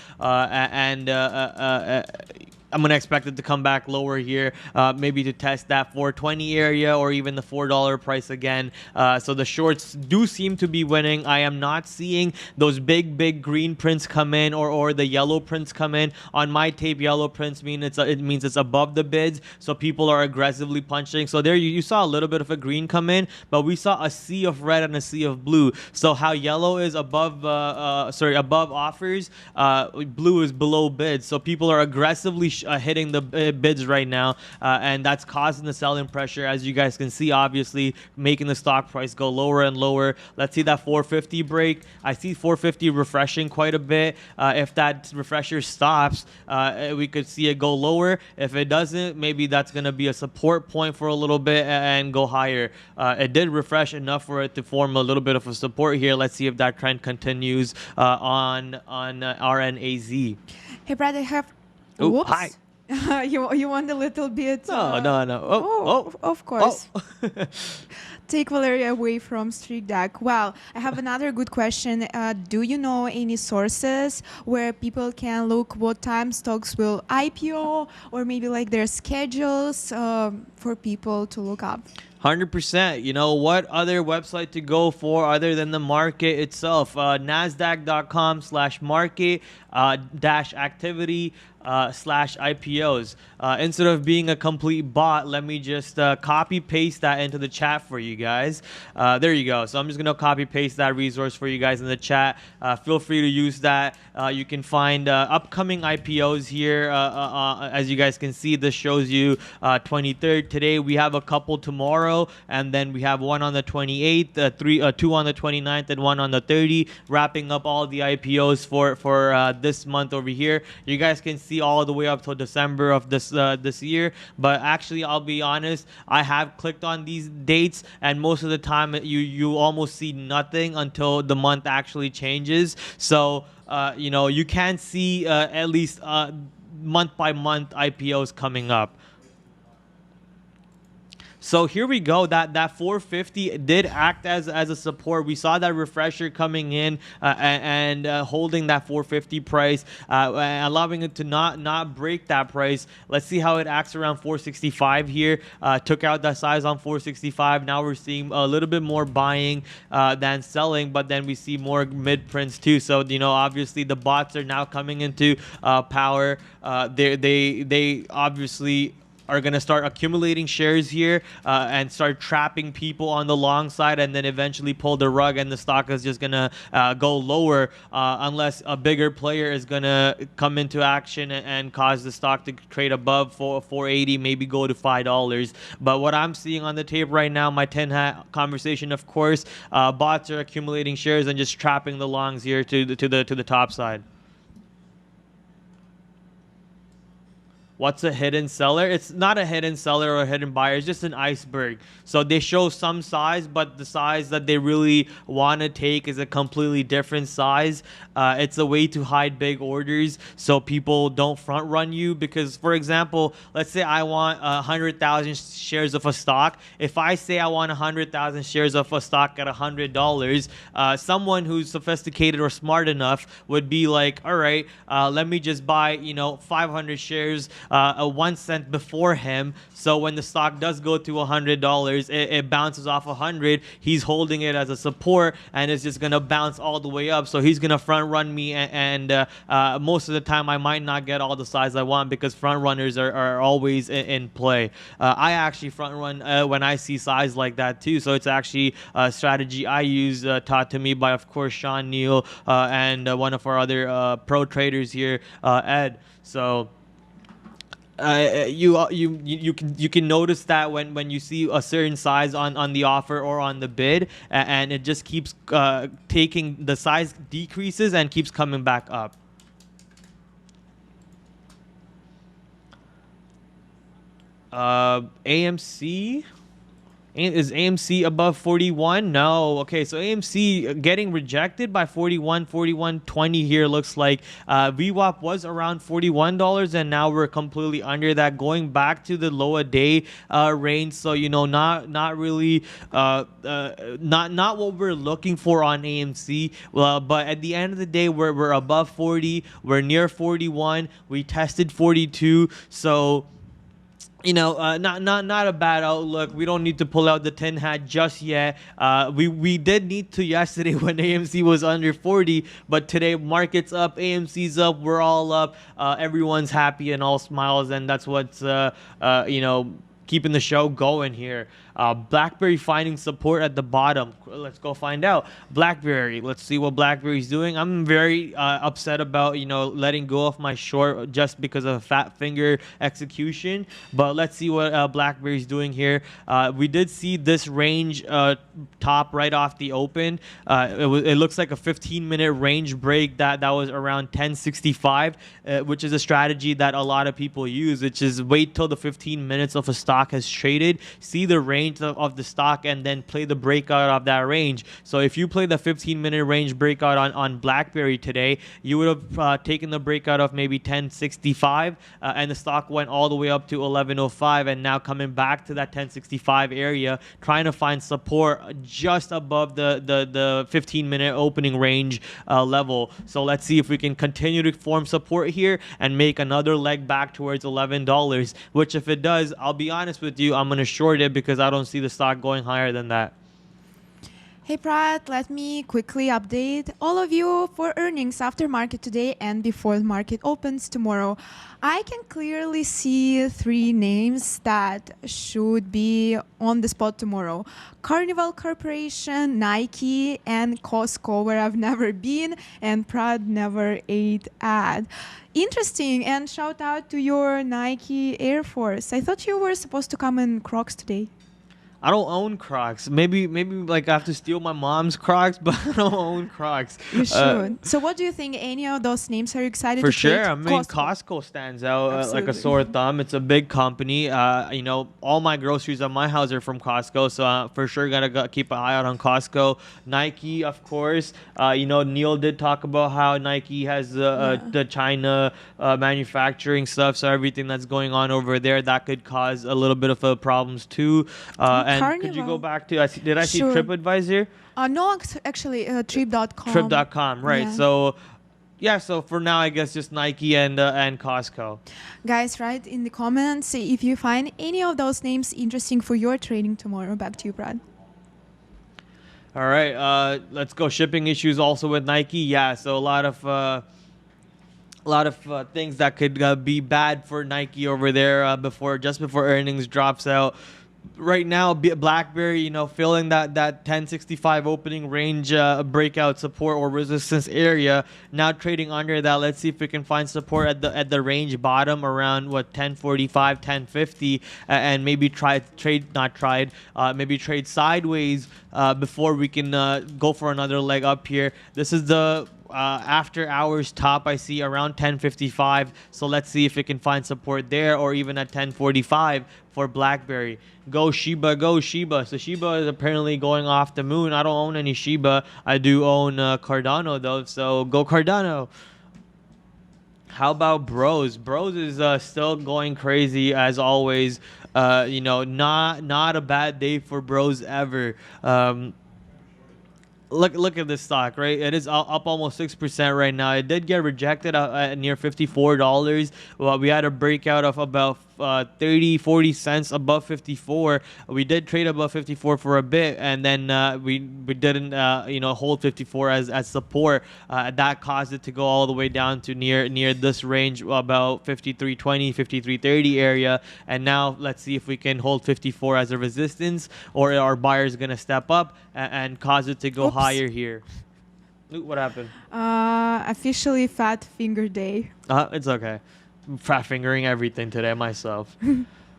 I'm going to expect it to come back lower here, maybe to test that 420 area or even the $4 price again. So the shorts do seem to be winning. I am not seeing those big green prints come in or the yellow prints come in. On my tape, yellow prints means it's above the bids, so people are aggressively punching. So there you saw a little bit of a green come in, but we saw a sea of red and a sea of blue. So how yellow is above offers, blue is below bids. So people are aggressively hitting the bids right now, and that's causing the selling pressure, as you guys can see, obviously making the stock price go lower and lower. Let's see that 450 break. I see 450 refreshing quite a bit. If that refresher stops, we could see it go lower. If it doesn't, maybe that's going to be a support point for a little bit and go higher. It did refresh enough for it to form a little bit of a support here. Let's see if that trend continues on RNAZ.
Hey, Brad, I have...
Oh,
whoops.
hi.
You want a little bit?
No. Oh.
Of course.
Oh.
Take Valeriia away from Street Deck. Well, I have another good question. Do you know any sources where people can look what time stocks will IPO, or maybe like their schedules for people to look up?
100%. What other website to go for other than the market itself? NASDAQ.com/market-activity /IPOs. Instead of being a complete bot, let me just copy paste that into the chat for you guys. There you go. So I'm just going to copy paste that resource for you guys in the chat. Feel free to use that. You can find upcoming IPOs here. As you guys can see, this shows you 23rd. Today we have a couple tomorrow, and then we have one on the 28th, 2 on the 29th, and 1 on the 30th, wrapping up all the IPOs for this month over here. You guys can see all the way up till December of this year, but actually I'll be honest, I have clicked on these dates, and most of the time you almost see nothing until the month actually changes. So you can see at least month by month IPOs coming up. So here we go. That 450 did act as a support. We saw that refresher coming in and holding that 450 price, allowing it to not break that price. Let's see how it acts around 465 here. Took out that size on 465. Now we're seeing a little bit more buying than selling, but then we see more mid prints too. So obviously the bots are now coming into power. They obviously are going to start accumulating shares here and start trapping people on the long side, and then eventually pull the rug, and the stock is just going to go lower unless a bigger player is going to come into action and cause the stock to trade above 480, maybe go to $5. But what I'm seeing on the tape right now, my 10 hat conversation, of course, bots are accumulating shares and just trapping the longs here to the top side. What's a hidden seller? It's not a hidden seller or a hidden buyer. It's just an iceberg. So they show some size, but the size that they really want to take is a completely different size. It's a way to hide big orders so people don't front run you. Because, for example, let's say I want 100,000 shares of a stock. If I say I want 100,000 shares of a stock at $100, someone who's sophisticated or smart enough would be like, all right, let me just buy, 500 shares 1 cent before him, so when the stock does go to $100, it bounces off 100. He's holding it as a support, and it's just gonna bounce all the way up. So he's gonna front run me, and most of the time I might not get all the size I want, because front runners are always in play. I actually front run when I see size like that too. So it's actually a strategy I use, taught to me by, of course, Sean Neal and one of our other pro traders here, Ed. So. You can notice that when you see a certain size on the offer or on the bid, and it just keeps taking, the size decreases and keeps coming back up. AMC. Is AMC above 41? No. Okay, so AMC getting rejected by 41.20 here, looks like. VWAP was around $41, and now we're completely under that, going back to the lower day range. So not really not what we're looking for on AMC. But at the end of the day, we're above 40. We're near 41. We tested 42. So. Not a bad outlook. We don't need to pull out the 10 hat just yet. We did need to yesterday when AMC was under 40, but today market's up, AMC's up, we're all up. Everyone's happy and all smiles, and that's what's keeping the show going here. Blackberry finding support at the bottom. Let's go find out. Blackberry. Let's see what Blackberry's doing. I'm very upset about letting go of my short just because of a fat finger execution. But let's see what Blackberry's doing here. We did see this range top right off the open. It looks like a 15-minute range break that was around 1065, which is a strategy that a lot of people use, which is wait till the 15 minutes of a stock has traded, see the range of the stock, and then play the breakout of that range. So if you play the 15-minute range breakout on Blackberry today, you would have taken the breakout of maybe 1065, and the stock went all the way up to 1105, and now coming back to that 1065 area, trying to find support just above the 15-minute opening range level. So let's see if we can continue to form support here and make another leg back towards $11, which if it does, I'll be honest with you, I'm going to short it because I don't see the stock going higher than that.
Hey Prad, let me quickly update all of you for earnings after market today and before the market opens tomorrow. I can clearly see 3 names that should be on the spot tomorrow. Carnival Corporation, Nike, and Costco, where I've never been, and Prad never ate at. Interesting, and shout out to your Nike Air Force. I thought you were supposed to come in Crocs today.
I don't own Crocs. Maybe like I have to steal my mom's Crocs, but I don't own Crocs.
You should. So what do you think? Any of those names are you excited
for
to
sure.
trade?
I mean, Costco stands out like a sore thumb. It's a big company. All my groceries at my house are from Costco, so for sure gotta keep an eye out on Costco. Nike, of course. Neil did talk about how Nike has the China manufacturing stuff, so everything that's going on over there that could cause a little bit of problems too. And
Carnival.
could you go back to, did I see
Sure.
TripAdvisor?
No, actually, trip.com.
Trip.com, right.
Yeah.
So for now, I guess just Nike and Costco.
Guys, write in the comments if you find any of those names interesting for your trading tomorrow. Back to you, Brad.
All right, let's go. Shipping issues also with Nike. Yeah, so a lot of a lot of things that could be bad for Nike over there just before earnings drops out. Right now, Blackberry, filling that 1065 opening range breakout support or resistance area. Now trading under that. Let's see if we can find support at the range bottom around 1045, 1050, and maybe maybe trade sideways before we can go for another leg up here. This is the after hours top I see around 1055, so let's see if we can find support there or even at 1045 for Blackberry. Go Shiba, go Shiba. So Shiba is apparently going off the moon. I don't own any Shiba. I do own Cardano though, so go Cardano. How about Bros? Bros is still going crazy as always. Not a bad day for Bros ever. Look at this stock, right? It is up almost 6% right now. It did get rejected at near $54. Well, we had a breakout of about 30-40 cents above 54. We did trade above 54 for a bit, and then we didn't hold 54 as support. That caused it to go all the way down to near this range, about 53.20, 53.30 area. And now let's see if we can hold 54 as a resistance, or our buyers gonna step up and cause it to go higher here. Ooh, what happened?
Officially fat finger day.
It's okay. Fat fingering everything today myself.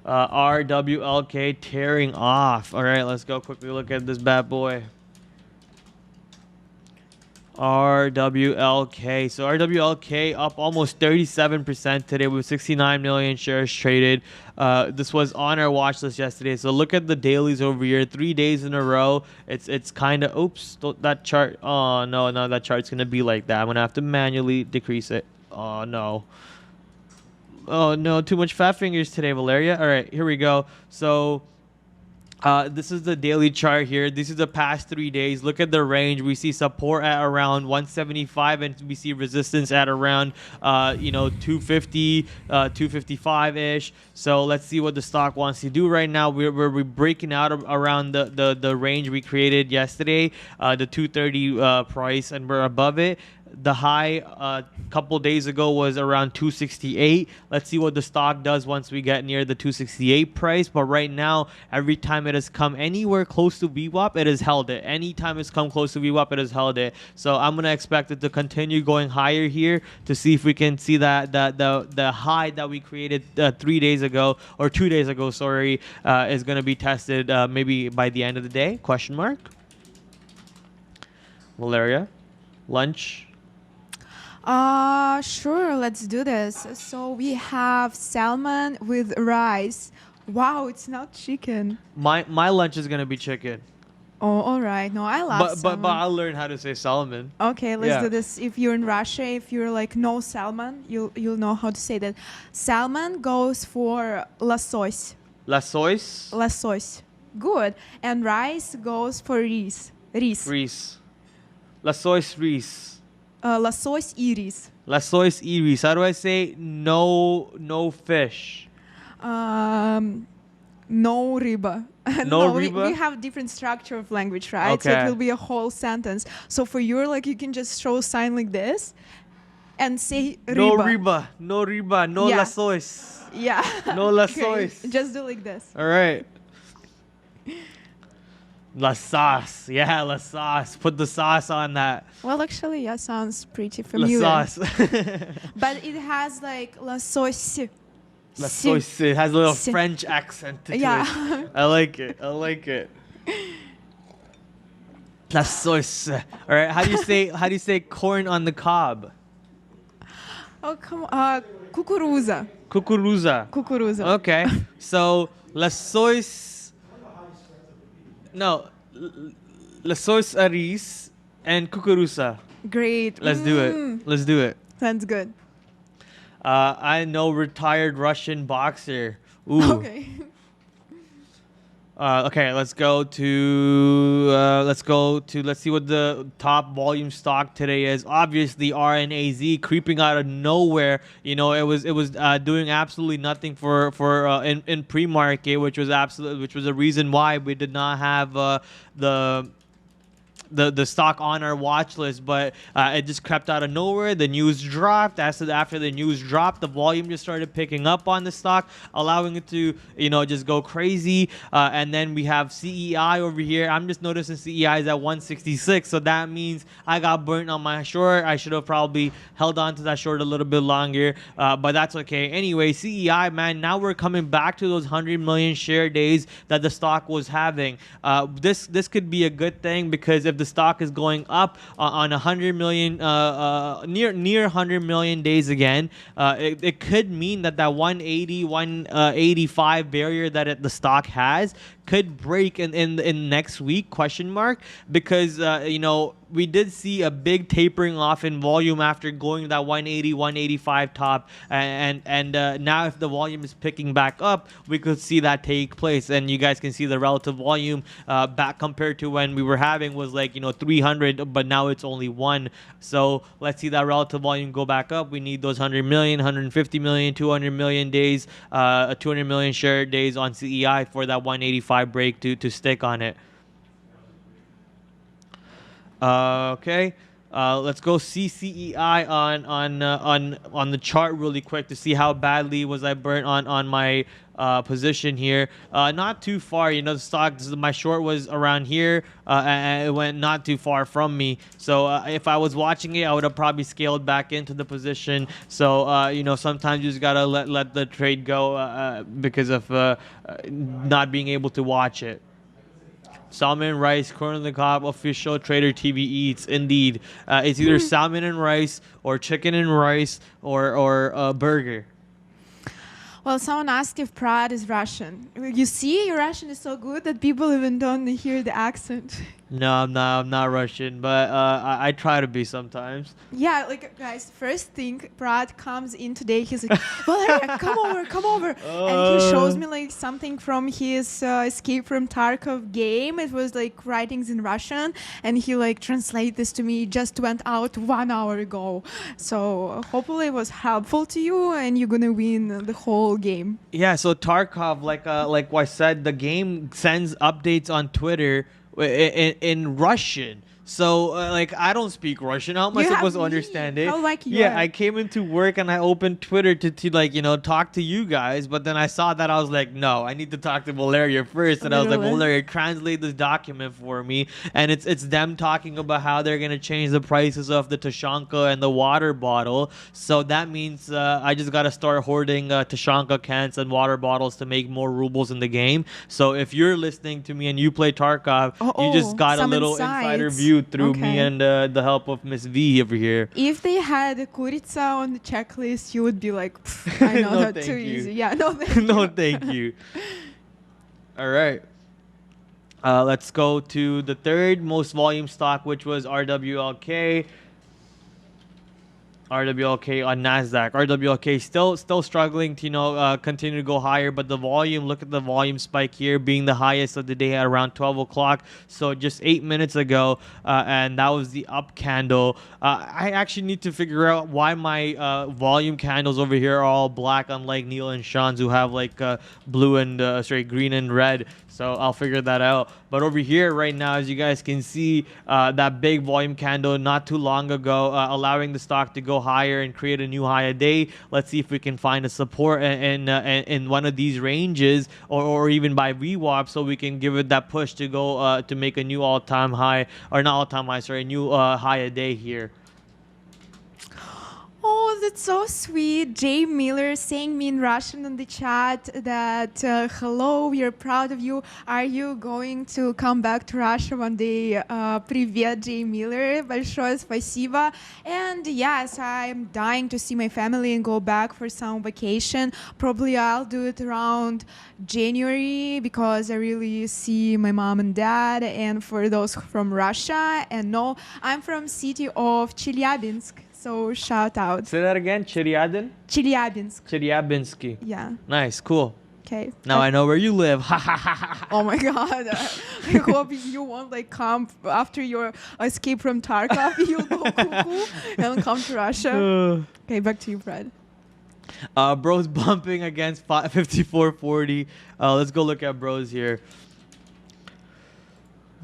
RWLK tearing off. All right, let's go quickly look at this bad boy. RWLK. So RWLK up almost 37% today with 69 million shares traded. This was on our watch list yesterday. So look at the dailies over here. 3 days in a row. It's kind of, oops, that chart. Oh, no, that chart's going to be like that. I'm going to have to manually decrease it. Oh, no. Oh, no, too much fat fingers today, Valeriia. All right, here we go. So this is the daily chart here. This is the past 3 days. Look at the range. We see support at around 175, and we see resistance at around 250, 255-ish. So let's see what the stock wants to do right now. We're breaking out around the range we created yesterday, the 230 price, and we're above it. The high a couple days ago was around 268. Let's see what the stock does once we get near the 268 price. But right now, every time it has come anywhere close to VWAP, it has held it. Anytime it's come close to VWAP, it has held it. So I'm gonna expect it to continue going higher here to see if we can see that the high that we created 3 days ago or 2 days ago, sorry, is gonna be tested maybe by the end of the day? Question mark. Valeriia, lunch.
Sure, let's do this. So we have salmon with rice. Wow, it's not chicken.
My lunch is gonna be chicken.
Oh, all right. No, I love salmon.
But I'll learn how to say salmon.
Okay, let's do this. If you're in Russia, if you're like no salmon, you'll know how to say that. Salmon goes for лосось.
Лосось?
Лосось. Good. And rice goes for рис. Рис.
Рис. Лосось рис.
Лосось и рис.
Лосось и рис. How do I say no fish?
No riba.
No riba?
We have different structure of language, right?
Okay.
So it will be a whole sentence. So for you, like, you can just show a sign like this and say riba.
No riba. No riba. No losось.
Yeah.
No losось.
Okay. Just do like this.
All right. La sauce. Yeah, la sauce. Put the sauce on that.
Well, actually, yeah, sounds pretty
La
familiar.
sauce.
But it has like la sauce.
La sauce. It has a little French accent to it. I like it. I like it. La sauce. All right. How do you say corn on the cob?
Oh, come on. Kukuruza.
Kukuruza.
Kukuruza.
Okay. So la sauce. No, la sauce aris and kukuruza.
Great.
Let's do it. Let's do it.
Sounds good.
I know retired Russian boxer. Ooh.
Okay.
Okay, let's see what the top volume stock today is. Obviously, RNAZ creeping out of nowhere. You know, it was doing absolutely nothing for in pre-market, which was a reason why we did not have the stock on our watch list, but it just crept out of nowhere. The news dropped. After the news dropped, the volume just started picking up on the stock, allowing it to, you know, just go crazy. And then we have CEI over here. I'm just noticing CEI is at 166, so that means I got burnt on my short. I should have probably held on to that short a little bit longer, but that's okay. Anyway, CEI, man, now we're coming back to those 100 million share days that the stock was having. This could be a good thing, because if the stock is going up on 100 million, near 100 million days again, it could mean that 180, 185 barrier that the stock has could break in next week, question mark, because you know, we did see a big tapering off in volume after going to that 180, 185 top, and now if the volume is picking back up, we could see that take place. And you guys can see the relative volume back compared to when we were having was like, you know, 300, but now it's only 1. So let's see that relative volume go back up. We need those 100 million, 150 million, 200 million days, 200 million share days on CEI for that 185 break to stick on it. Okay, let's go see CEI on the chart really quick to see how badly was I burnt on my position here. Not too far, you know, the stock, my short was around here, and it went not too far from me. So if I was watching it, I would have probably scaled back into the position. So you know, sometimes you just gotta let the trade go because of not being able to watch it. Salmon and rice, corn on the cob, official Trader TV eats. Indeed, it's either salmon and rice, or chicken and rice, or a burger.
Well, someone asked if Prad is Russian. You see, your Russian is so good that people even don't hear the accent.
No, I'm not Russian, but I try to be sometimes.
Yeah, like, guys, first thing, Prad comes in today, he's like, Valeriia, come over. And he shows me like something from his Escape from Tarkov game. It was like writings in Russian, and he like translate this to me. It just went out 1 hour ago. So hopefully it was helpful to you, and you're gonna win the whole game.
Yeah, so Tarkov, like I said, the game sends updates on Twitter in Russian. So like, I don't speak Russian. How am I supposed to understand it?
How like you
Yeah,
are.
I came into work and I opened Twitter to like, you know, talk to you guys, but then I saw that, I was like, no, I need to talk to Valeriia first. And I was like, Valeriia, translate this document for me. And it's them talking about how they're gonna change the prices of the Tashanka and the water bottle. So that means I just gotta start hoarding Tashanka cans and water bottles to make more rubles in the game. So if you're listening to me and you play Tarkov, you just got a little insider view through me and the help of Miss V over here.
If they had a kurica on the checklist, you would be like, I know
No,
that too
thank you.
easy. Yeah, no, thank you.
No, thank you. All right. Let's go to the third most volume stock, which was RWLK. RWLK on Nasdaq. RWLK still struggling to, you know, continue to go higher, but the volume, look at the volume spike here, being the highest of the day at around 12 o'clock. So just 8 minutes ago, and that was the up candle. I actually need to figure out why my volume candles over here are all black, unlike Neil and Sean's, who have like blue and green and red. So I'll figure that out. But over here right now, as you guys can see, that big volume candle not too long ago, allowing the stock to go higher and create a new high a day. Let's see if we can find a support in one of these ranges, or even by VWAP, so we can give it that push to go to make a new all-time high, or not all-time high, sorry, a new high a day here.
Oh, that's so sweet. Jay Miller saying me in Russian in the chat that hello, we are proud of you. Are you going to come back to Russia one day? Привет, Jay Miller. Большое спасибо. And yes, I'm dying to see my family and go back for some vacation. Probably I'll do it around January, because I really see my mom and dad. And for those from Russia, and no, I'm from city of Chelyabinsk. So shout out.
Say that again. Chelyabinsk?
Chelyabinsk.
Chelyabinsk.
Yeah.
Nice. Cool.
Okay.
Now I know where you live.
Oh my God. I hope you won't like come after your escape from Tarkov. You'll go cuckoo and come to Russia. Okay, back to you, Brad.
Bro's bumping against 54.40. Let's go look at Bros here.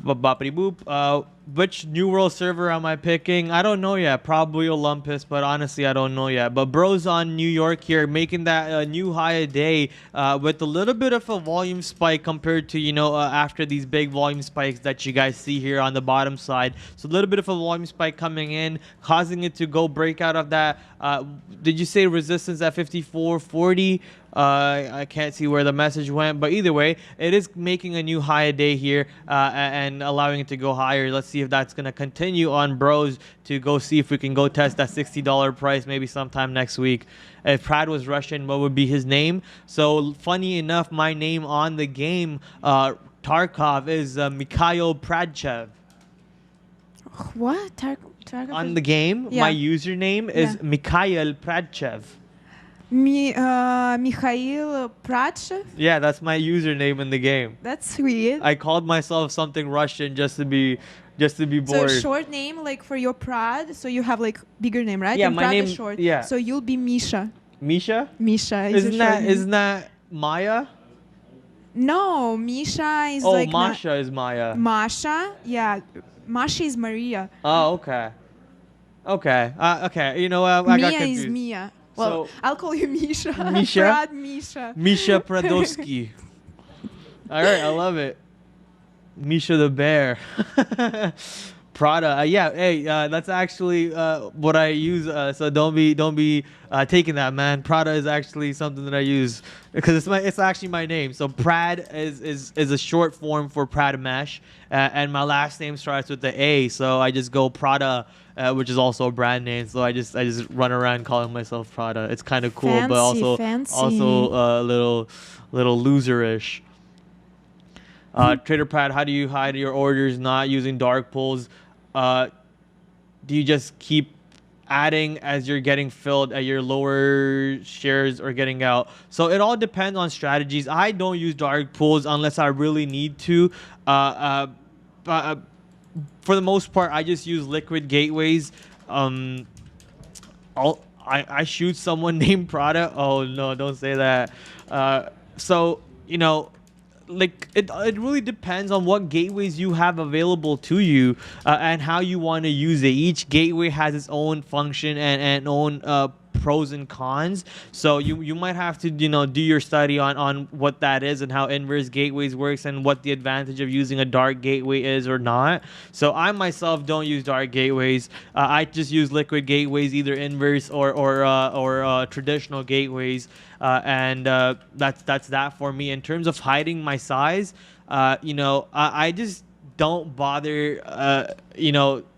Boppity boop. Which New World server am I picking? I don't know yet. Probably Olympus, but honestly, I don't know yet. But bros on New York here, making that new high a day with a little bit of a volume spike compared to, after these big volume spikes that you guys see here on the bottom side. So a little bit of a volume spike coming in, causing it to go break out of that. Did you say resistance at 54.40? I can't see where the message went, but either way, it is making a new high a day here and allowing it to go higher. Let's see if that's going to continue on, bros, to go see if we can go test that $60 price maybe sometime next week. If Prad was Russian, what would be his name? So funny enough, my name on the game, Tarkov, is Mikhail Pradchev.
What? Tarkov?
On the game,
Yeah.
my username is Mikhail Pradchev.
Mikhail Pradchev?
Yeah, that's my username in the game.
That's sweet.
I called myself something Russian just to be
So
bored.
short name like for your Prad, so you have like bigger name, right?
Yeah,
and
my
Prad
name-
is short.
yeah.
So you'll be Misha.
Misha?
Misha is
Isn't that Maya?
No, Misha is
Oh,
like
Masha is Maya.
Masha. Yeah, Masha is Maria.
Oh, okay. Okay. You know what? I got
Mia
confused.
is Mia. Well,
So-
I'll call you Misha.
Misha?
Prad Misha.
Misha Pradovsky. All right, I love it. Misha the bear. Prada. Yeah, hey, that's actually what I use. So don't be taking that, man. Prada is actually something that I use because it's actually my name. So Prad is a short form for Pradamesh, and my last name starts with the A. So I just go Prada, which is also a brand name. So I just run around calling myself Prada. It's kind of cool, but
Fancy.
also a little loserish. Trader Prad, how do you hide your orders not using dark pools? Do you just keep adding as you're getting filled at your lower shares or getting out? So it all depends on strategies. I don't use dark pools unless I really need to. For the most part, I just use liquid gateways. I shoot someone named Prada. Oh no, don't say that. So like it really depends on what gateways you have available to you and how you want to use it. Each gateway has its own function and own pros and cons. So you might have to do your study on what that is and how inverse gateways works and what the advantage of using a dark gateway is or not. So I myself don't use dark gateways. I just use liquid gateways, either inverse or traditional gateways. And that's that for me. In terms of hiding my size, I just don't bother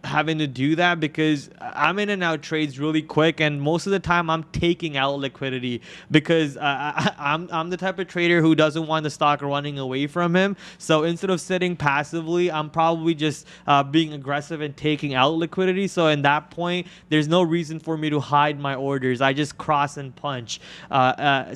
having to do that because I'm in and out trades really quick, and most of the time I'm taking out liquidity because I'm the type of trader who doesn't want the stock running away from him. So instead of sitting passively, I'm probably just being aggressive and taking out liquidity. So in that point, there's no reason for me to hide my orders. I just cross and punch.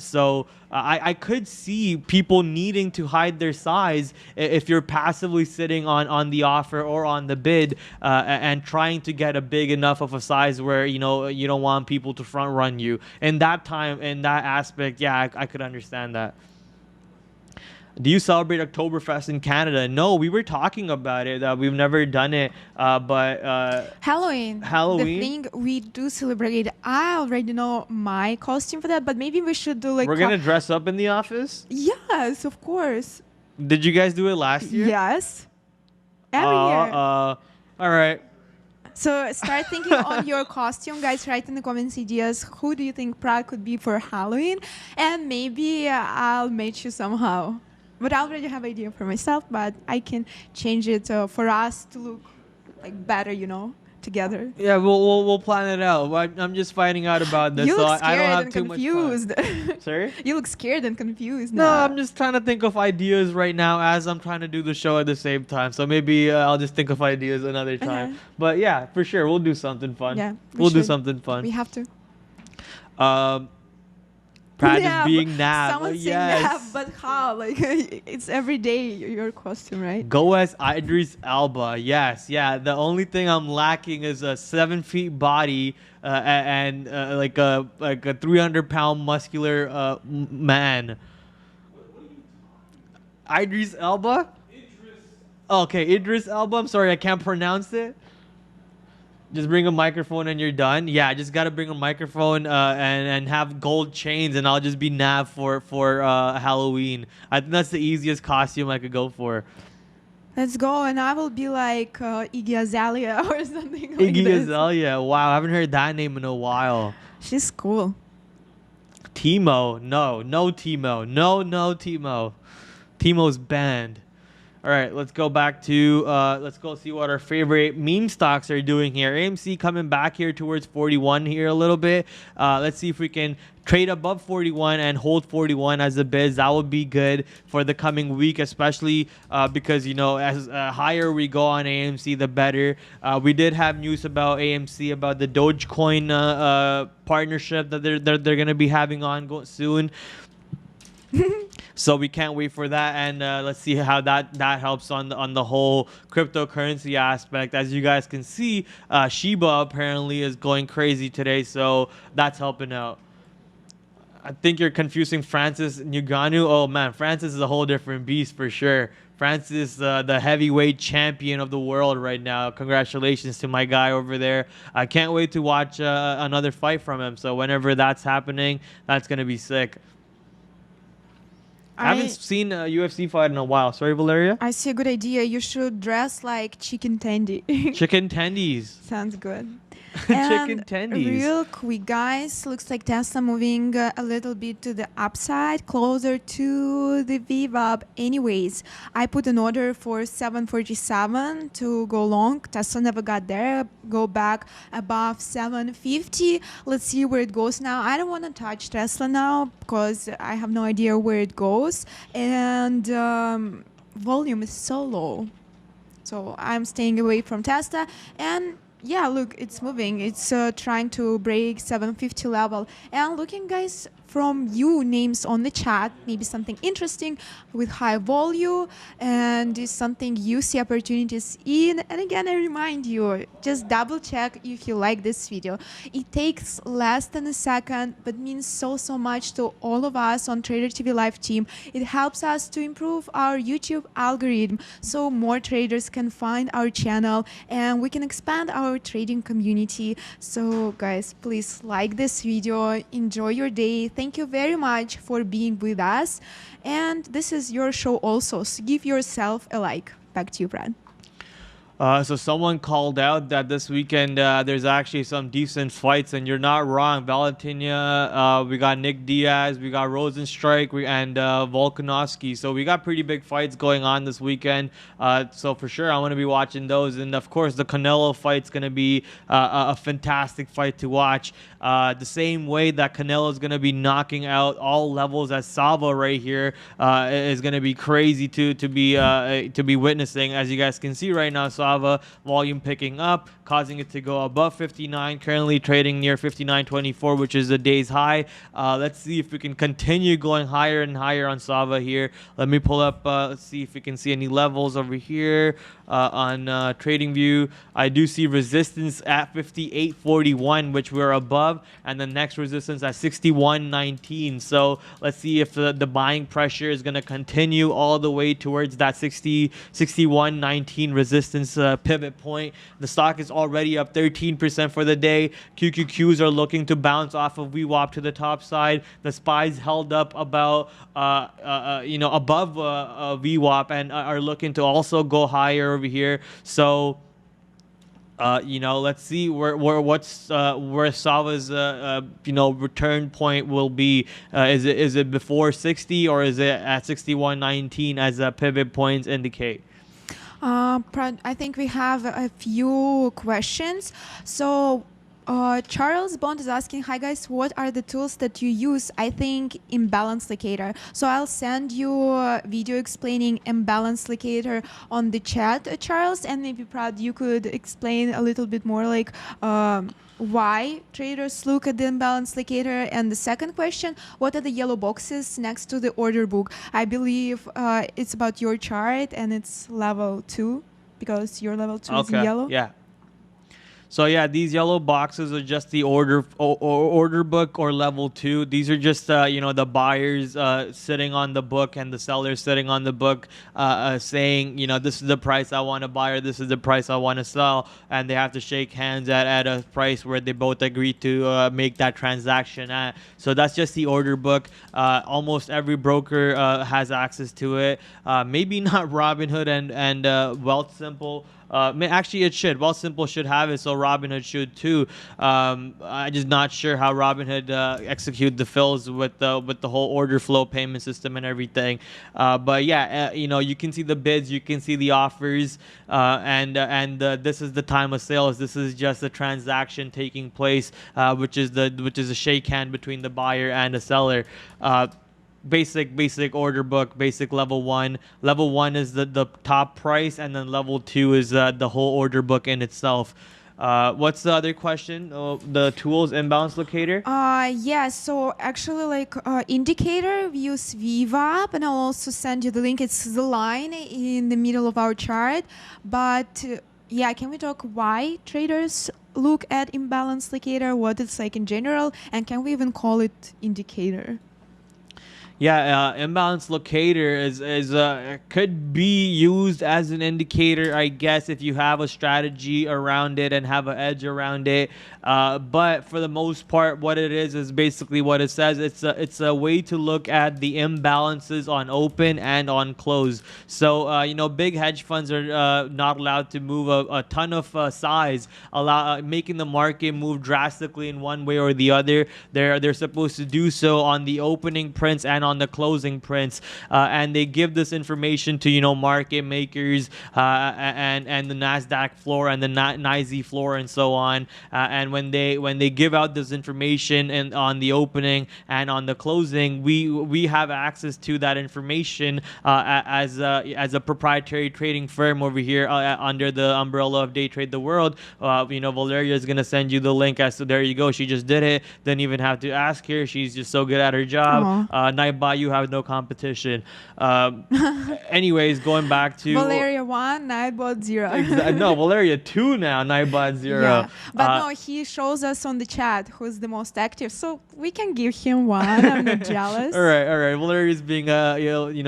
So I could see people needing to hide their size if you're passively sitting on the offer or on the bid and trying to get a big enough of a size where you don't want people to front run you. In that time, in that aspect, yeah, I could understand that. Do you celebrate Oktoberfest in Canada? No, we were talking about it. We've never done it, but
Halloween.
Halloween?
The thing we do celebrate. I already know my costume for that, but maybe we should do like.
we're gonna dress up in the office.
Yes, of course.
Did you guys do it last year?
Yes. Every year.
All right.
So start thinking on your costume, guys. Write in the comments ideas. Who do you think Prad could be for Halloween? And maybe I'll match you somehow. But I already have idea for myself, but I can change it for us to look like better, together.
Yeah, we'll plan it out. I'm just finding out about this,
You
so
look
I don't
scared
have
and
too
confused.
much time. Sorry?
You look scared and confused
No,
now.
I'm just trying to think of ideas right now as I'm trying to do the show at the same time. So maybe I'll just think of ideas another time.
Okay.
But yeah, for sure, we'll do something fun.
Yeah,
we'll do
should.
something fun.
We have to.
Prad
Nab.
is being nabbed.
Someone say
Yes.
nab, but how? Like it's every day your costume, right?
Go as Idris Elba. Yes, yeah. The only thing I'm lacking is a 7 feet body and like a 300-pound muscular man. Idris Elba? Okay, Idris Elba. I'm sorry, I can't pronounce it. Just bring a microphone and you're done. Yeah, I just gotta bring a microphone and have gold chains, and I'll just be Nav for Halloween. I think that's the easiest costume I could go for.
Let's go, and I will be like Iggy Azalea or something like
Iggy
this.
Azalea. Wow, I haven't heard that name in a while.
She's cool.
Timo. No Timo. No Timo. Timo's banned. All right, let's go back to let's go see what our favorite meme stocks are doing here. AMC coming back here towards 41 here a little bit. Let's see if we can trade above 41 and hold 41 as a biz. That would be good for the coming week, especially because, you know, as higher we go on AMC, the better. We did have news about AMC about the Dogecoin partnership that they're going to be having on soon. So we can't wait for that, and let's see how that helps on the whole cryptocurrency aspect. As you guys can see, Shiba apparently is going crazy today, so that's helping out. I think you're confusing Francis Ngannou. Oh man, Francis is a whole different beast for sure. Francis is the heavyweight champion of the world right now. Congratulations to my guy over there. I can't wait to watch another fight from him. So whenever that's happening, that's gonna be sick. I haven't seen a UFC fight in a while. Sorry, Valeriia?
I see a good idea. You should dress like chicken tendy.
Chicken tendies.
Sounds good.
Chicken tendies.
Real quick, guys, looks like Tesla moving a little bit to the upside, closer to the VWAP. Anyways, I put an order for 747 to go long. Tesla never got there. Go back above 750. Let's see where it goes now. I don't want to touch Tesla now because I have no idea where it goes. And volume is so low. So I'm staying away from Tesla. And yeah, look, it's moving. It's trying to break 750 level. And looking, guys, from you names on the chat, maybe something interesting with high volume and is something you see opportunities in. And again, I remind you, just double check if you like this video. It takes less than a second, but means so much to all of us on TraderTV.Live team. It helps us to improve our YouTube algorithm so more traders can find our channel and we can expand our trading community. So guys, please like this video, enjoy your day. Thank you very much for being with us. And this is your show also, so give yourself a like. Back to you, Brad.
So someone called out that this weekend there's actually some decent fights, and you're not wrong. Valentinian, we got Nick Diaz, we got Rosenstrike, and Volkanovski. So we got pretty big fights going on this weekend. So for sure, I'm going to be watching those. And of course, the Canelo fight's going to be a fantastic fight to watch. The same way that Canelo is going to be knocking out all levels as Sava right here is going to be crazy to be witnessing. As you guys can see right now, Sava volume picking up, causing it to go above 59, currently trading near 59.24, which is the day's high. Let's see if we can continue going higher and higher on Sava here. Let me pull up, let's see if we can see any levels over here on TradingView. I do see resistance at 58.41, which we're above, and the next resistance at 61.19. So let's see if the buying pressure is going to continue all the way towards that 61.19 resistance pivot point. The stock is already up 13% for the day. QQQs are looking to bounce off of VWAP to the top side. The SPYs held up about above VWAP and are looking to also go higher over here. So let's see where Sava's return point will be. Is it before 60 or is it at 61.19 as pivot points indicate?
I think we have a few questions. So Charles Bond is asking, hi guys, what are the tools that you use? I think imbalance locator. So I'll send you a video explaining imbalance locator on the chat, Charles, and maybe Prad, you could explain a little bit more like why traders look at the imbalance locator. And the second question, what are the yellow boxes next to the order book? I believe it's about your chart and it's level 2 because your level 2 is yellow.
Yeah. So yeah, these yellow boxes are just the order book or level 2. These are just the buyers sitting on the book and the sellers sitting on the book saying, this is the price I want to buy or this is the price I want to sell, and they have to shake hands at a price where they both agree to make that transaction at. So that's just the order book. Almost every broker has access to it. Maybe not Robinhood and Wealthsimple. Actually, it should. Wealthsimple should have it, so Robinhood should too. I'm just not sure how Robinhood execute the fills with the whole order flow payment system and everything. But yeah, you can see the bids, you can see the offers, and this is the time of sales. This is just a transaction taking place, which is a shake hand between the buyer and the seller. Basic order book, basic level 1. Level 1 is the top price, and then level 2 is the whole order book in itself. What's the other question? The tools imbalance locator?
Yeah, so actually like indicator, we use VWAP, and I'll also send you the link. It's the line in the middle of our chart. But yeah, can we talk why traders look at imbalance locator, what it's like in general, and can we even call it indicator?
Yeah, imbalance locator is could be used as an indicator, I guess, if you have a strategy around it and have an edge around it. But for the most part, what it is basically what it says. It's a way to look at the imbalances on open and on close. So big hedge funds are not allowed to move a ton of size, making the market move drastically in one way or the other. They're supposed to do so on the opening prints and on the closing prints, and they give this information to market makers and the Nasdaq floor and the NYSE floor and so on. And when they give out this information and on the opening and on the closing, we have access to that information as a proprietary trading firm over here under the umbrella of Day Trade the World. Valeriia is gonna send you the link. So there you go. She just did it. Didn't even have to ask her. She's just so good at her job. Nightbot, you have no competition. Anyways, going back to
Valeriia 1, Nightbot 0.
No, Valeriia 2 now, Nightbot 0.
Yeah. But no, he shows us on the chat who's the most active, so we can give him 1. I'm not jealous.
All right. Valeriia is being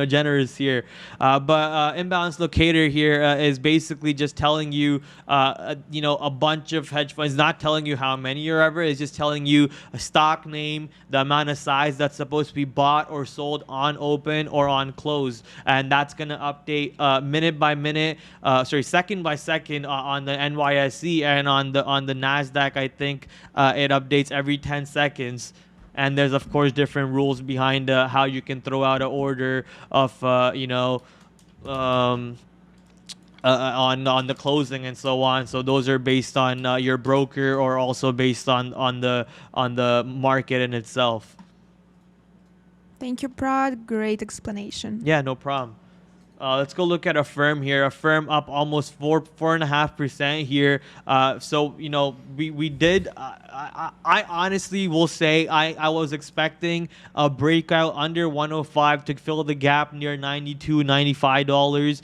generous here. But imbalance locator here is basically just telling you a bunch of hedge funds, not telling you how many or ever. It's just telling you a stock name, the amount of size that's supposed to be bought or sold on open or on close, and that's gonna update minute by minute, second by second on the NYSE, and on the Nasdaq. I think it updates every 10 seconds. And there's of course different rules behind how you can throw out an order of on the closing and so on. So those are based on your broker, or also based on the market in itself.
Thank you, Prad. Great explanation.
Yeah, no problem. Let's go look at Affirm here. Affirm up almost 4.5% here. So we did. I honestly will say I was expecting a breakout under 105 to fill the gap near $92, $95.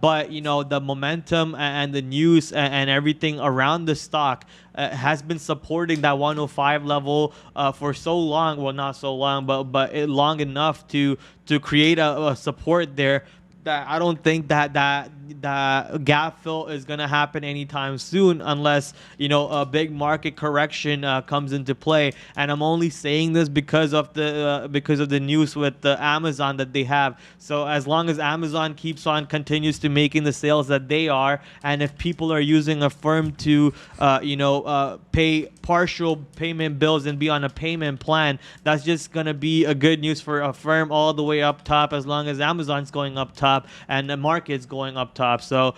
But the momentum and the news and everything around the stock has been supporting that 105 level for so long. Well, not so long, but long enough to create a support there. That I don't think that gap fill is gonna happen anytime soon, unless a big market correction comes into play. And I'm only saying this because of the news with the Amazon that they have. So as long as Amazon continues to making the sales that they are, and if people are using Affirm to pay partial payment bills and be on a payment plan, that's just gonna be a good news for Affirm all the way up top, as long as Amazon's going up top and the market's going up top. So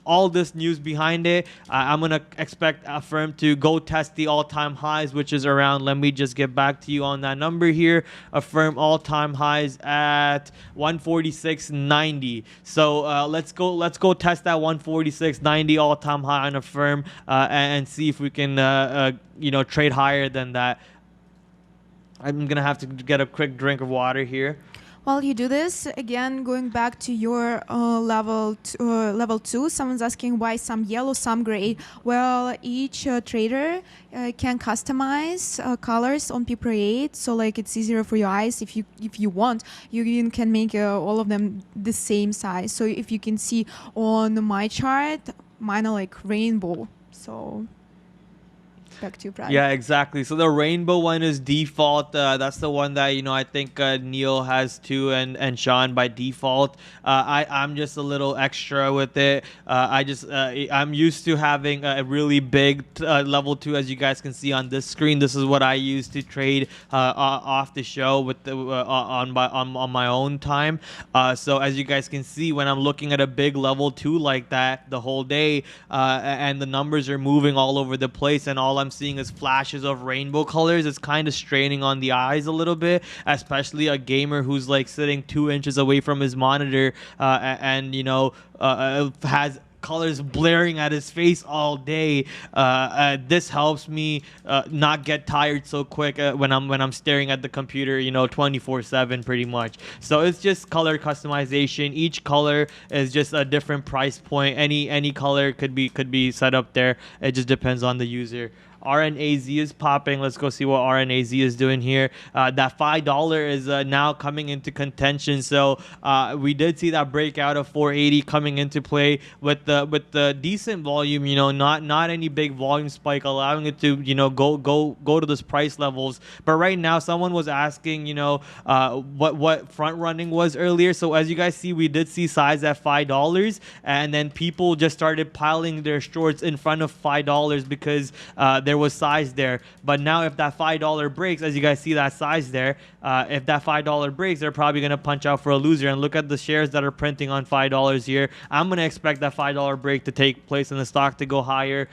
all this news behind it, I'm gonna expect Affirm to go test the all-time highs, which is around, let me just get back to you on that number here. Affirm all-time highs at 146.90. So let's go test that 146.90 all-time high on Affirm and see if we can trade higher than that. I'm gonna have to get a quick drink of water here.
While you do this, again, going back to your level 2, someone's asking why some yellow, some gray. Well, each trader can customize colors on P-Pro8, so like it's easier for your eyes. If you want, you even can make all of them the same size. So if you can see on my chart, mine are like rainbow. So back to you, Prad.
Yeah, exactly. So the rainbow one is default. That's the one that I think Neil has too, and Sean by default. I'm just a little extra with it. I'm used to having a really big level 2, as you guys can see on this screen. This is what I use to trade off the show with the on my own time. So as you guys can see, when I'm looking at a big level 2 like that the whole day, and the numbers are moving all over the place, and all I'm seeing is flashes of rainbow colors, it's kind of straining on the eyes a little bit, especially a gamer who's like sitting 2 inches away from his monitor, and has colors blaring at his face all day. This helps me not get tired so quick when I'm staring at the computer 24/7 pretty much. So it's just color customization. Each color is just a different price point. Any color could be set up there. It just depends on the user. RNAZ is popping. Let's go see what RNAZ is doing here. That $5 is now coming into contention. So we did see that breakout of 480 coming into play with the decent volume. Not any big volume spike, allowing it to go to those price levels. But right now, someone was asking what front running was earlier. So as you guys see, we did see size at $5, and then people just started piling their shorts in front of $5 because there was size there. But now if that $5 breaks, as you guys see that size there, if that $5 breaks, they're probably going to punch out for a loser. And look at the shares that are printing on $5 here. I'm going to expect that $5 break to take place and the stock to go higher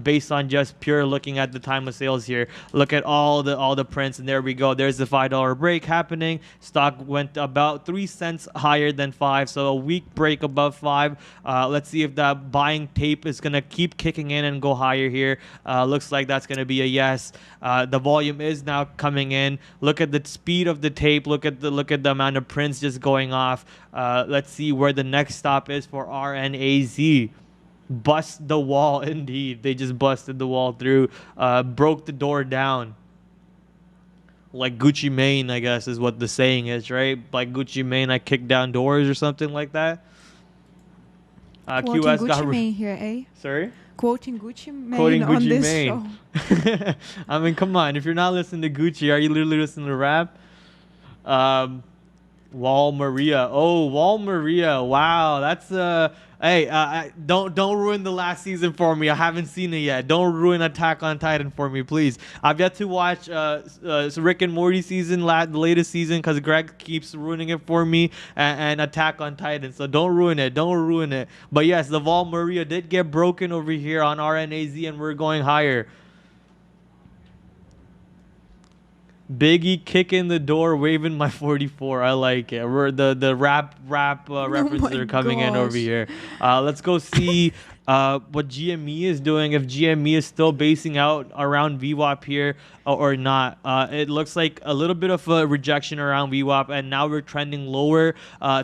based on just pure looking at the time of sales here. Look at all the prints, and there we go. There's the $5 break happening. Stock went about 3 cents higher than 5, so a weak break above 5. Let's see if that buying tape is going to keep kicking in and go higher here. Looks like that's going to be a yes. The volume is now coming in. Look at the speed of the tape. Look at the amount of prints just going off. Let's see where the next stop is for RNAZ. Bust the wall, indeed. They just busted the wall through. Broke the door down. Like Gucci Mane, I guess, is what the saying is, right? Like Gucci Mane, I kick down doors or something like that.
Quoting
QS
Gucci
got
Mane here, eh?
Sorry?
Quoting Gucci Mane
Quoting
on
Gucci
this
Mane.
show.
I mean, come on. If you're not listening to Gucci, are you literally listening to rap? Wall Maria. Oh, Wall Maria. Wow, that's hey, don't ruin the last season for me. I haven't seen it yet. Don't ruin Attack on Titan for me, please. I've yet to watch Rick and Morty season, the latest season, because Greg keeps ruining it for me, and Attack on Titan. So don't ruin it. Don't ruin it. But yes, the Wall Maria did get broken over here on RNAZ, and we're going higher. Biggie kicking the door, waving my 44. I like it. We're the rap references are coming in over here. Let's go see what GME is doing. If GME is still basing out around VWAP here or not. It looks like a little bit of a rejection around VWAP, and now we're trending lower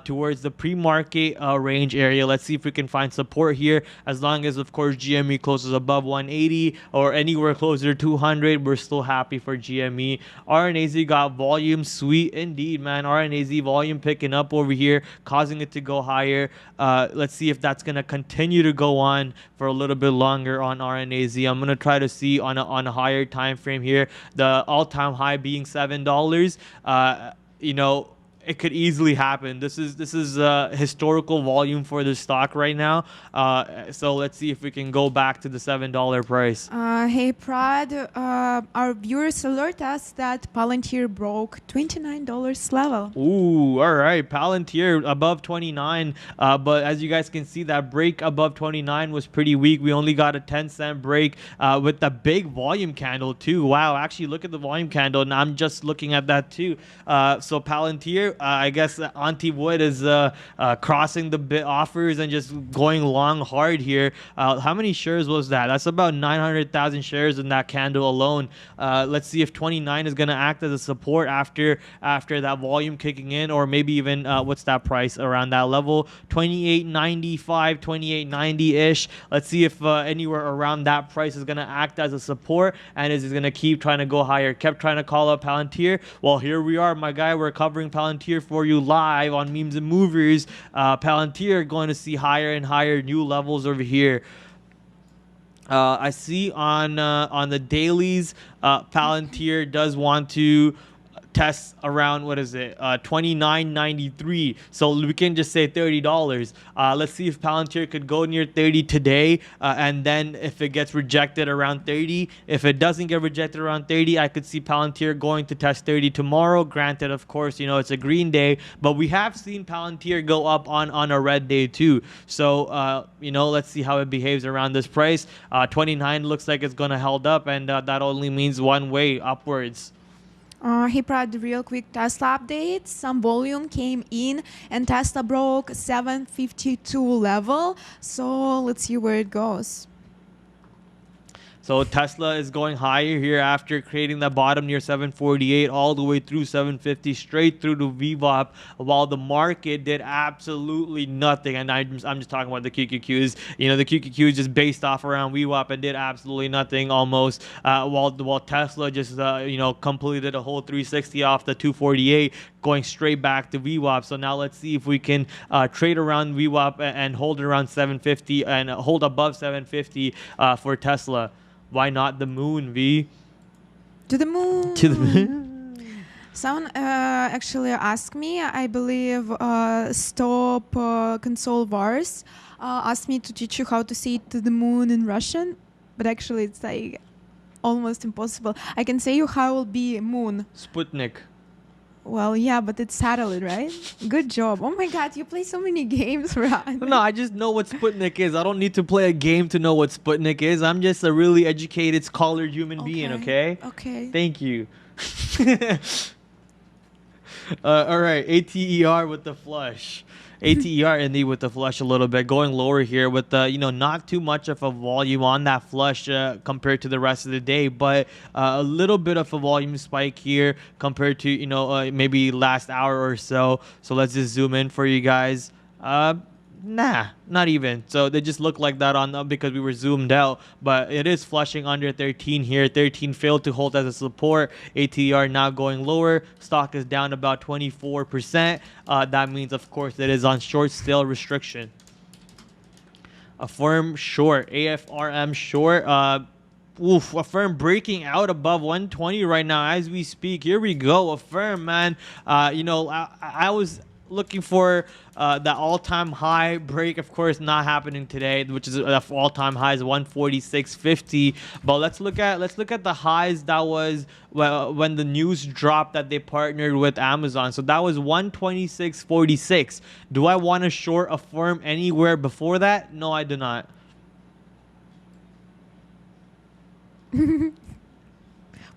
towards the pre-market range area. Let's see if we can find support here. As long as, of course, GME closes above 180 or anywhere closer to 200, we're still happy for GME. RNAZ got volume. Sweet indeed, man. RNAZ volume picking up over here, causing it to go higher. Let's see if that's going to continue to go on for a little bit longer on RNAZ. I'm going to try to see on a higher time frame here. The all-time high being $7. It could easily happen. This is historical volume for the stock right now. So let's see if we can go back to the $7 price.
Hey Prad, our viewers alert us that Palantir broke $29 level.
Ooh, all right. Palantir above 29. But as you guys can see, that break above 29 was pretty weak. We only got a 10-cent break with the big volume candle too. Wow, actually look at the volume candle. And I'm just looking at that too. So Palantir here. I guess Auntie Wood is crossing the bid offers and just going long hard here. How many shares was that? That's about 900,000 shares in that candle alone. Let's see if 29 is going to act as a support after that volume kicking in, or maybe even what's that price around that level, 28.95, 28.90 ish. Let's see if anywhere around that price is going to act as a support, and is going to keep trying to go higher. Kept trying to call up Palantir. Well, here we are, my guy. We're covering Palantir for you live on Memes and Movers. Palantir going to see higher and higher new levels over here. I see on the dailies, Palantir does want to test around, what is it, 29.93. So we can just say $30. Let's see if Palantir could go near 30 today, and then if it gets rejected around 30. If it doesn't get rejected around 30, I could see Palantir going to test 30 tomorrow. Granted, of course, you know, it's a green day, but we have seen Palantir go up on a red day too. So you know, let's see how it behaves around this price. 29 looks like it's gonna hold up, and that only means one way, upwards.
Hey Prad, real quick Tesla update. Some volume came in and Tesla broke 752 level. So let's see where it goes.
So Tesla is going higher here after creating the bottom near 748 all the way through 750 straight through to VWAP, while the market did absolutely nothing. And I'm just talking about the QQQs. You know, the QQQs just based off around VWAP and did absolutely nothing almost, while Tesla just you know, completed a whole 360 off the 248, going straight back to VWAP. So now let's see if we can trade around VWAP and hold it around 750 and hold above 750 for Tesla. Why not the moon, V?
To the moon.
To the moon.
Someone actually asked me, I believe, Stop Console Wars asked me to teach you how to say to the moon in Russian, but actually it's like almost impossible. I can say you how will be moon.
Sputnik.
Well, yeah, but it's satellite, right? Good job. Oh my God, you play so many games, Rod.
No, I just know what Sputnik is. I don't need to play a game to know what Sputnik is. I'm just a really educated, scholar human being, okay?
Okay.
Thank you. All right, ATER with the flush. ATER indeed with the flush a little bit, going lower here with you know, not too much of a volume on that flush compared to the rest of the day, but a little bit of a volume spike here compared to, you know, maybe last hour or so. So let's just zoom in for you guys. Nah, not even. So they just look like that on because we were zoomed out, but it is flushing under 13 here. 13 failed to hold as a support. ATR now going lower. Stock is down about 24%. That means, of course, it is on short sale restriction. A firm short, AFRM short. A firm breaking out above 120 right now as we speak. Here we go. A firm, man. You know, I was looking for the all-time high break, of course, not happening today, which is all-time high is 146.50. But let's look at the highs that was when the news dropped that they partnered with Amazon. So that was 126.46. Do I want to short a firm anywhere before that? No, I do not.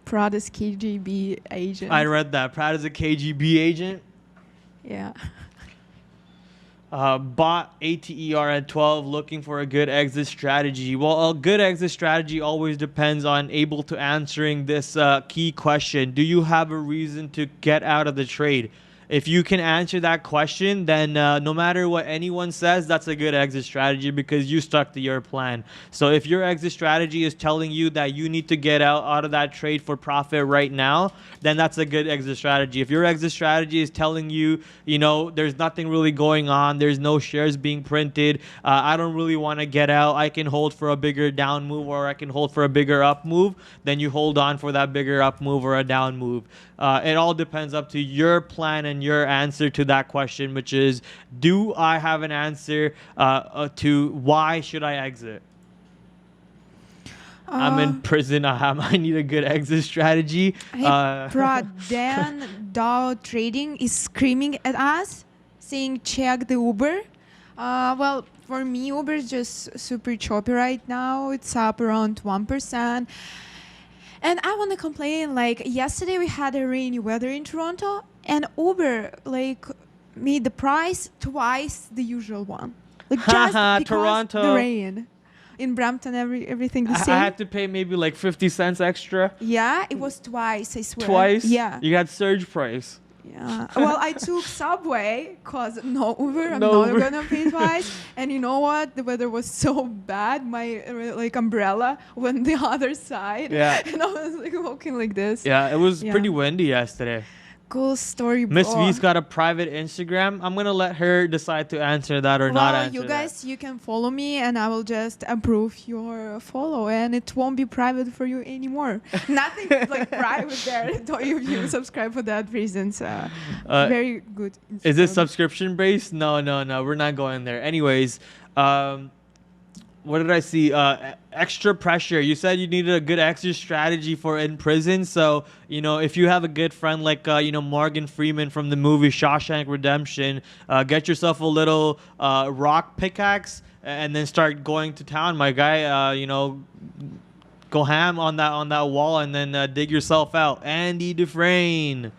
Prad is KGB agent.
I read that. Prad is a KGB agent.
Yeah.
Bought ATER at 12, looking for a good exit strategy. Well, a good exit strategy always depends on able to answering this key question. Do you have a reason to get out of the trade? If you can answer that question, then no matter what anyone says, that's a good exit strategy because you stuck to your plan. So if your exit strategy is telling you that you need to get out of that trade for profit right now, then that's a good exit strategy. If your exit strategy is telling you, you know, there's nothing really going on, there's no shares being printed, I don't really want to get out, I can hold for a bigger down move or I can hold for a bigger up move, then you hold on for that bigger up move or a down move. It all depends up to your plan and your answer to that question, which is, do I have an answer to why should I exit? I'm in prison. I need a good exit strategy.
Hey, Prad, Dan Dow Trading is screaming at us, saying check the Uber. Well, for me, Uber is just super choppy right now. It's up around 1%. And I want to complain, like yesterday we had a rainy weather in Toronto and Uber like made the price twice the usual one. Like just because
Toronto.
the rain. In Brampton, everything the same.
I had to pay maybe like 50 cents extra.
Yeah, it was twice, I swear.
Twice?
Yeah.
You got surge price.
Yeah. Well, I took subway because no Uber. I'm
No
not
Uber.
gonna pay twice. And you know what? The weather was so bad. My like umbrella went the other side.
Yeah.
And I was like walking like this.
Yeah, it was
Yeah.
pretty windy yesterday.
Cool story, bro.
Miss V's got a private Instagram. I'm gonna let her decide to answer that or not
Well,
answer
you guys, you can follow me, and I will just approve your follow, and it won't be private for you anymore. Nothing like private there. If you subscribe for that reason, so very good.
Is this
Instagram.
subscription based? No, we're not going there. Anyways, what did I see? Extra pressure. You said you needed a good exit strategy for in prison. So, if you have a good friend like, Morgan Freeman from the movie Shawshank Redemption, get yourself a little rock pickaxe and then start going to town, my guy. Go ham on that wall and then dig yourself out. Andy Dufresne.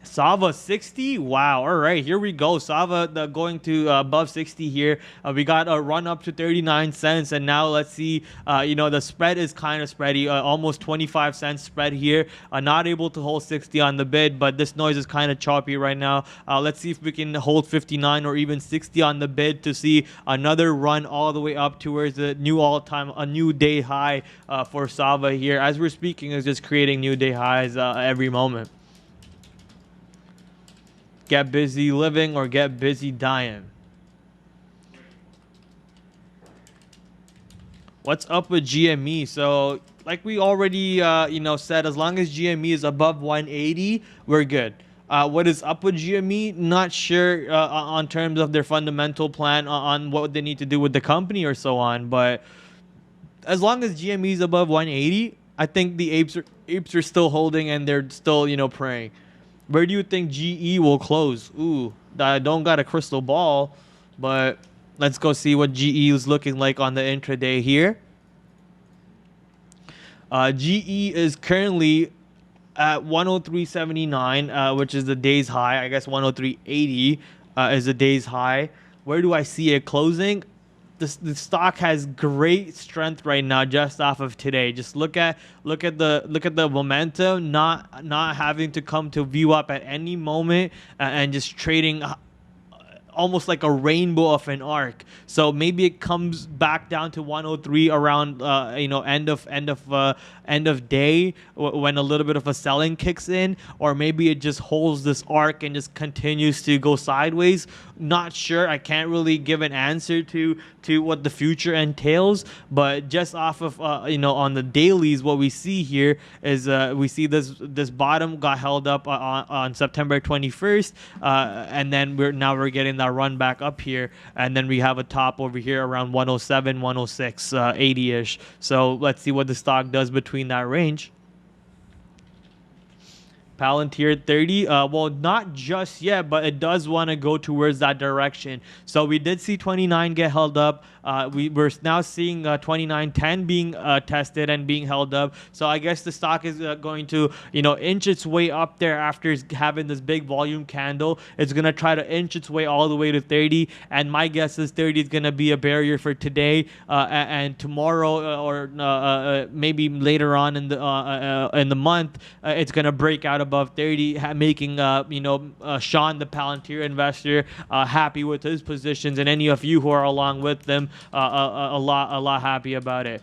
Sava 60. Wow. All right, here we go. Sava going to above 60 here. We got a run up to 39 cents, and now let's see. The spread is kind of spready. Almost 25 cents spread here. Not able to hold 60 on the bid, but this noise is kind of choppy right now. Let's see if we can hold 59 or even 60 on the bid to see another run all the way up towards the a new day high for Sava here. As we're speaking, is just creating new day highs every moment. Get busy living or get busy dying. What's up with GME? So, like we already said, as long as GME is above 180, we're good. What is up with GME? Not sure on terms of their fundamental plan on what they need to do with the company or so on. But as long as GME is above 180, I think the apes are still holding and they're still praying. Where do you think GE will close? Ooh, I don't got a crystal ball, but let's go see what GE is looking like on the intraday here. GE is currently at 103.79, which is the day's high. I guess 103.80 is the day's high. Where do I see it closing? The stock has great strength right now just off of today. Just look at the momentum, not having to come to view up at any moment and just trading almost like a rainbow of an arc. So maybe it comes back down to 103 around end of day when a little bit of a selling kicks in, or maybe it just holds this arc and just continues to go sideways. Not sure. I can't really give an answer to what the future entails, but just off of on the dailies, what we see here is we see this bottom got held up on September 21st, and then we're getting that run back up here, and then we have a top over here around 107, 106, 80ish. So let's see what the stock does between that range. Palantir 30, well, not just yet, but it does want to go towards that direction. So we did see 29 get held up. We're now seeing 29.10 being tested and being held up. So I guess the stock is going to, inch its way up there after having this big volume candle. It's going to try to inch its way all the way to 30. And my guess is 30 is going to be a barrier for today and tomorrow, or maybe later on in the month, it's going to break out above 30, making Sean, the Palantir investor, happy with his positions, and any of you who are along with them, a lot happy about it.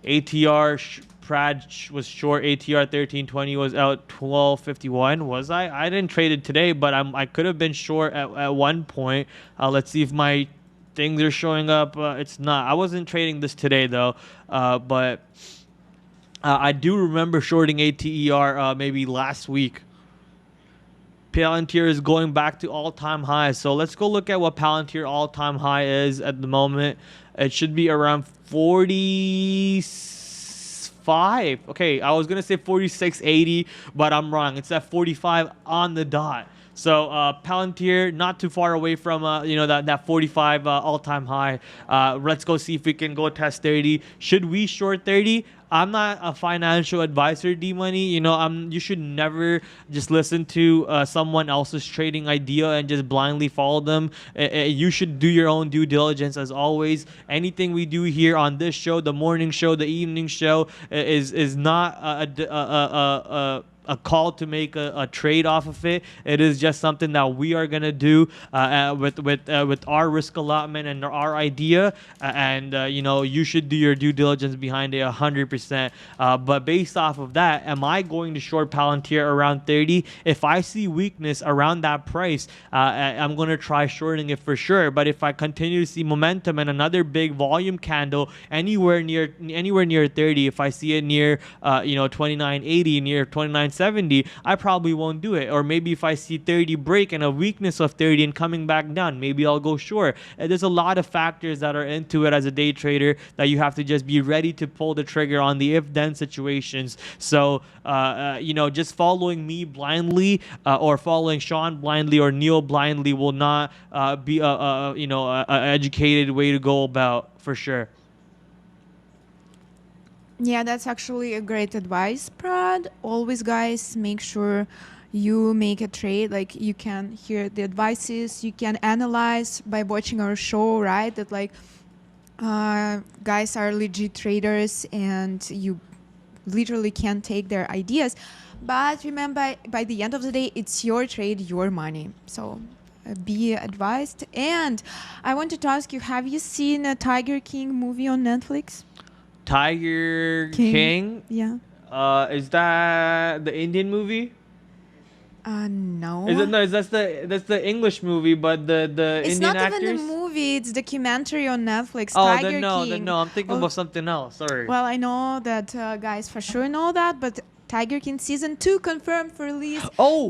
ATR Prad was short. ATR 1320 was out 1251. Was I didn't trade it today, but I could have been short at one point. Let's see if my things are showing up. It's not. I wasn't trading this today though, but I do remember shorting ATER maybe last week. Palantir is going back to all-time highs. So let's go look at what Palantir all-time high is at the moment. It should be around 45. Okay, I was going to say 46.80, but I'm wrong. It's at 45 on the dot. So Palantir not too far away from that 45 all-time high. Let's go see if we can go test 30. Should we short 30? I'm not a financial advisor, D Money. You should never just listen to someone else's trading idea and just blindly follow them. You should do your own due diligence as always. Anything we do here on this show, the morning show, the evening show, is not a call to make a trade off of it. It is just something that we are gonna do with our risk allotment and our idea, and you should do your due diligence behind it 100%. But based off of that, am I going to short Palantir around 30? If I see weakness around that price, I'm gonna try shorting it for sure. But if I continue to see momentum and another big volume candle anywhere near 30, if I see it near 29.80, near 29.70, I probably won't do it. Or maybe if I see 30 break and a weakness of 30 and coming back down, maybe I'll go short. There's a lot of factors that are into it as a day trader that you have to just be ready to pull the trigger on the if-then situations. So just following me blindly or following Sean blindly or Neil blindly will not be a educated way to go about, for sure.
Yeah, that's actually a great advice, Prad. Always, guys, make sure you make a trade. Like, you can hear the advices, you can analyze by watching our show, right? That guys are legit traders and you literally can take their ideas. But remember, by the end of the day, it's your trade, your money. So be advised. And I wanted to ask you, have you seen a Tiger King movie on Netflix?
Tiger King?
Yeah.
Is that the Indian movie?
No.
Is it? No, that's the English movie, but the
It's
Indian
not
actors?
even a movie, it's documentary on Netflix.
Oh,
Tiger
then no, I'm thinking about something else. Sorry.
Well, I know that guys for sure know that, but Tiger King season 2 confirmed for release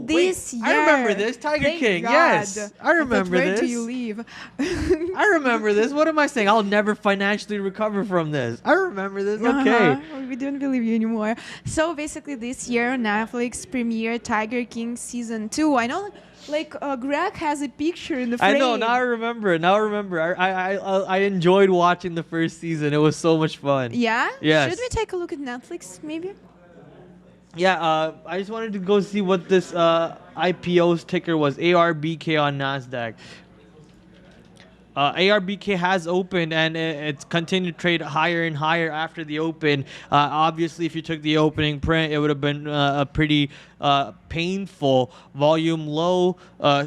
this year.
I remember this. Tiger King,
God.
yes. I remember
Where
this.
do you live?
I remember this. What am I saying? I'll never financially recover from this. I remember this. Okay.
We don't believe you anymore. So basically this year on Netflix premiered Tiger King season 2. I know Greg has a picture in the frame.
I know. Now I remember. I enjoyed watching the first season. It was so much fun.
Yeah?
Yes.
Should we take a look at Netflix maybe?
Yeah, I just wanted to go see what this IPO's ticker was. ARBK on NASDAQ. ARBK has opened and it's continued to trade higher and higher after the open. Obviously, if you took the opening print, it would have been a pretty painful volume low.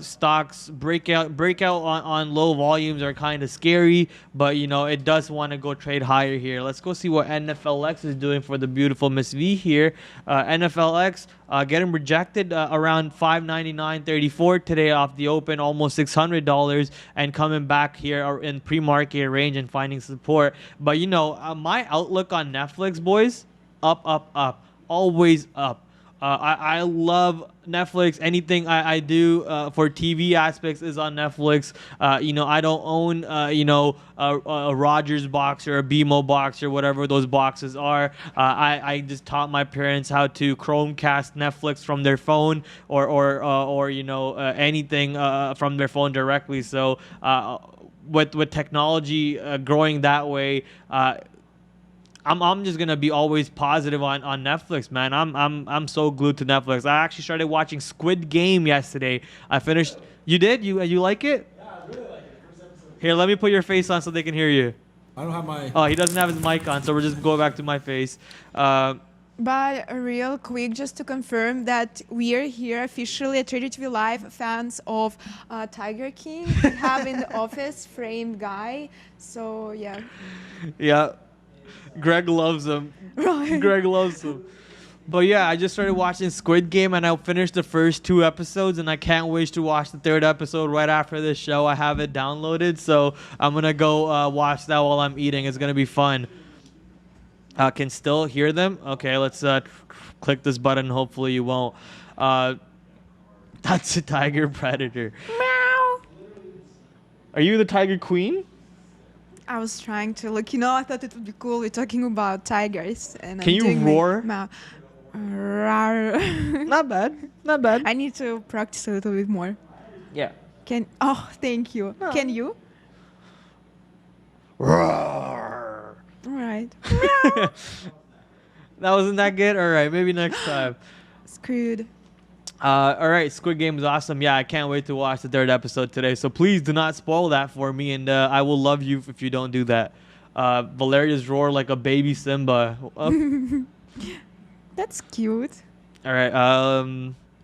Stocks breakout on low volumes are kind of scary, but it does want to go trade higher here. Let's go see what NFLX is doing for the beautiful Miss V here. NFLX getting rejected around $599.34 today off the open, almost $600, and coming back here in pre-market range and finding support. But my outlook on Netflix, boys, up, always up. I love Netflix. Anything I do for TV aspects is on Netflix. I don't own a Rogers box or a BMO box or whatever those boxes are. I just taught my parents how to Chromecast Netflix from their phone or anything from their phone directly. So with technology growing that way, I'm just gonna be always positive on Netflix, man. I'm so glued to Netflix. I actually started watching Squid Game yesterday. I finished. You did? You like it?
Yeah, I really like it. First episode.
Here, let me put your face on so they can hear you.
I don't have my.
Oh, he doesn't have his mic on, so we're just going back to my face.
But real quick, just to confirm that we are here officially at TraderTV.Live, fans of Tiger King. We have in the office framed guy. So yeah.
Yeah. Greg loves him.
Right.
Greg loves him. But yeah, I just started watching Squid Game and I finished the first 2 episodes and I can't wait to watch the 3rd episode right after this show. I have it downloaded, so I'm going to go watch that while I'm eating. It's going to be fun. Can still hear them? Okay, let's click this button. Hopefully you won't. That's a tiger predator.
Meow.
Are you the tiger queen?
I was trying to look, I thought it would be cool. We're talking about tigers. And
Can
I'm
you
doing
roar?
Rar.
Not bad. Not bad.
I need to practice a little bit more.
Yeah.
Oh, thank you.
No.
Can you?
Roar.
All right.
That wasn't that good? All right, maybe next time.
Screwed.
All right, Squid Game is awesome. Yeah, I can't wait to watch the third episode today. So please do not spoil that for me, and I will love you if you don't do that. Valeria's roar like a baby Simba.
That's cute.
All right.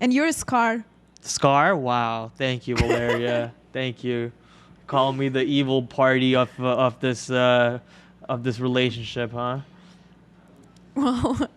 And you're a Scar.
Scar. Wow. Thank you, Valeria. Thank you. Call me the evil party of this relationship, huh?
Well,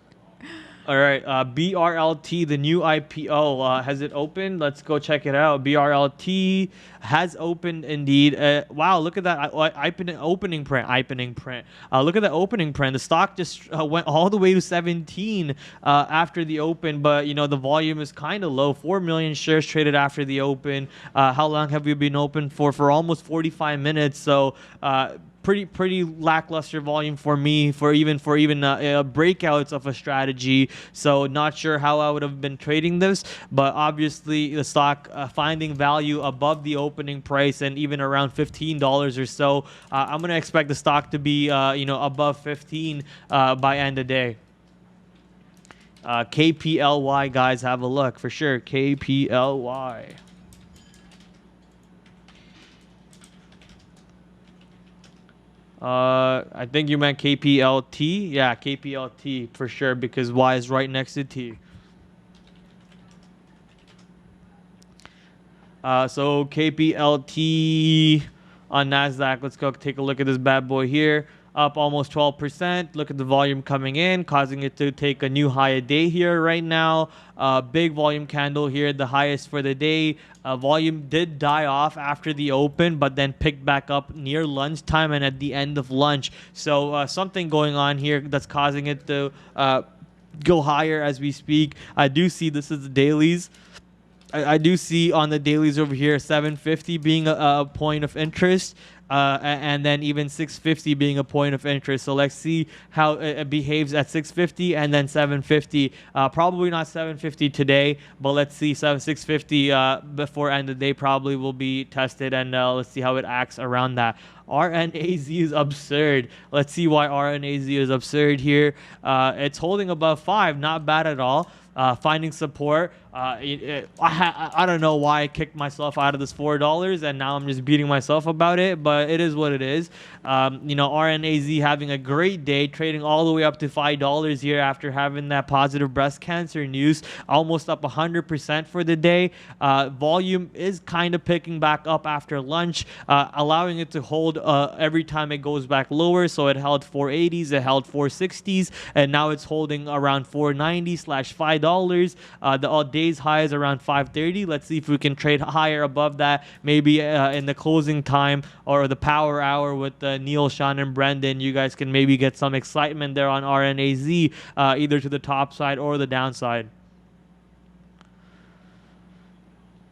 All right, BRLT, the new IPO, has it opened? Let's go check it out. BRLT has opened indeed. Wow, look at that opening print. Look at the opening print. The stock just went all the way to 17 after the open, but you know the volume is kind of low. 4 million shares traded after the open. How long have we been open for? For almost 45 minutes. So. Pretty lackluster volume for me for even breakouts of a strategy. So not sure how I would have been trading this, but obviously the stock finding value above the opening price and even around $15 or so. I'm gonna expect the stock to be above 15 by end of day. KPLY, guys, have a look for sure. KPLY. I think you meant KPLT. Yeah, KPLT for sure, because Y is right next to T. So KPLT on NASDAQ. Let's go take a look at this bad boy here. Up almost 12%. Look at the volume coming in, causing it to take a new high a day here right now. Big volume candle here, the highest for the day. Volume did die off after the open, but then picked back up near lunchtime and at the end of lunch. So something going on here that's causing it to go higher as we speak. I do see this is the dailies. I do see on the dailies over here 750 being a point of interest. And then even 650 being a point of interest. So let's see how it behaves at 650 and then 750. Probably not 750 today, but let's see 650 before end of the day probably will be tested, and let's see how it acts around that. RNAZ is absurd. Let's see why RNAZ is absurd here. It's holding above 5, not bad at all. Finding support. I don't know why I kicked myself out of this $4 and now I'm just beating myself about it, but it is what it is. RNAZ having a great day, trading all the way up to $5 here after having that positive breast cancer news, almost up 100% for the day. Volume is kind of picking back up after lunch, allowing it to hold every time it goes back lower. So it held 480s, it held 460s, and now it's holding around 490/$5. The all day's high is around 530. Let's see if we can trade higher above that, maybe in the closing time or the power hour with Neil, Sean, and Brendan. You guys can maybe get some excitement there on RNAZ, either to the top side or the downside.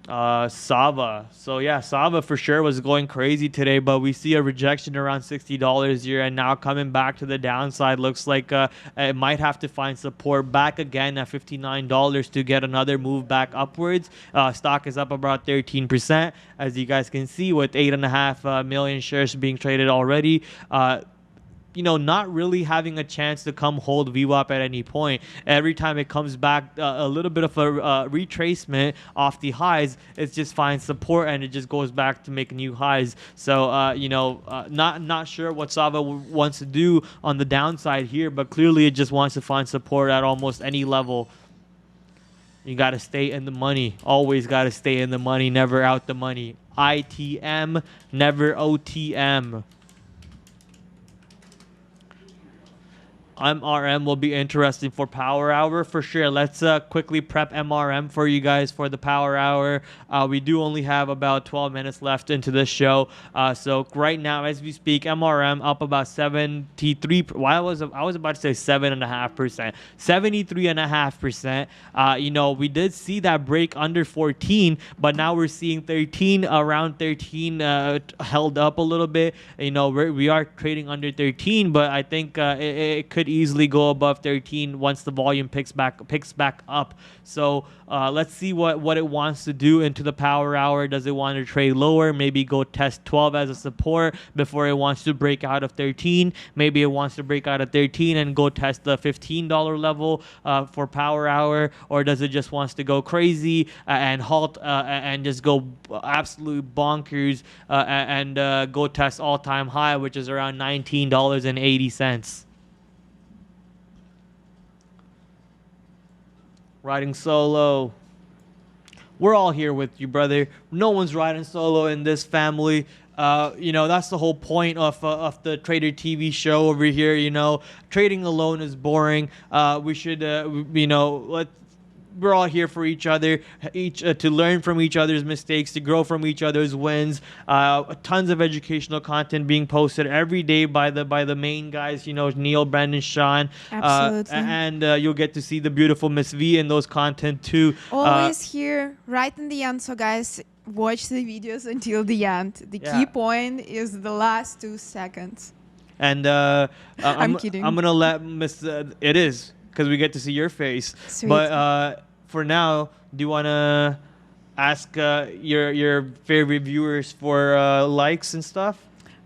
Sava. So yeah, Sava for sure was going crazy today, but we see a rejection around $60 here, and now coming back to the downside. Looks like it might have to find support back again at $59 to get another move back upwards. Stock is up about 13%, as you guys can see, with 8.5 million shares being traded already. Not really having a chance to come hold VWAP at any point. Every time it comes back a little bit of a retracement off the highs, it just finds support and it just goes back to make new highs. So not sure what Sava wants to do on the downside here, but clearly it just wants to find support at almost any level. You got to stay in the money. Always got to stay in the money, never out the money. ITM, never OTM. MRM will be interesting for power hour for sure. Let's quickly prep MRM for you guys for the power hour. We do only have about 12 minutes left into this show. So right now, as we speak, MRM up about 73. Why I was about to say 7.5%, 73.5%. We did see that break under 14, but now we're seeing 13, around 13, held up a little bit. We are trading under 13, but I think it could easily go above 13 once the volume picks back up. So let's see what it wants to do into the power hour. Does it want to trade lower? Maybe go test 12 as a support before it wants to break out of 13. Maybe it wants to break out of 13 and go test the $15 level for power hour, or does it just wants to go crazy and halt and just go absolute bonkers and go test all-time high, which is around $19.80. Riding solo. We're all here with you, brother. No one's riding solo in this family. You know, that's the whole point of the Trader TV show over here. You know, trading alone is boring. We should, you know, we're all here for each other, to learn from each other's mistakes, to grow from each other's wins. Tons of educational content being posted every day by the main guys, you know, Neil, Brandon, Sean.
Absolutely.
And you'll get to see the beautiful Miss V in those content too.
Always here, right in the end. So guys, watch the videos until the end. The key point is the last 2 seconds.
And
I'm kidding.
I'm gonna let Miss. It is because we get to see your face.
Sweet.
But for now, do you wanna ask your favorite viewers for likes and stuff?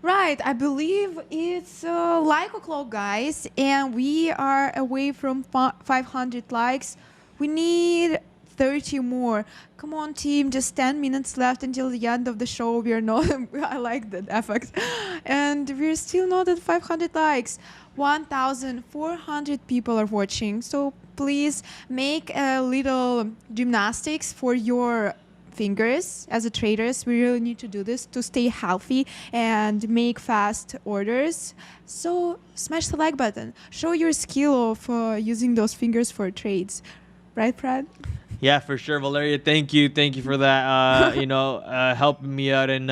Right, I believe it's like o'clock, guys, and we are away from 500 likes. We need 30 more. Come on, team, just 10 minutes left until the end of the show. We are not, I like that effect. And we're still not at 500 likes. 1,400 people are watching. So please make a little gymnastics for your fingers. As a traders, we really need to do this to stay healthy and make fast orders. So smash the like button. Show your skill of using those fingers for trades. Right, Prad?
Yeah, for sure, Valeriia. Thank you for that. You know, helping me out in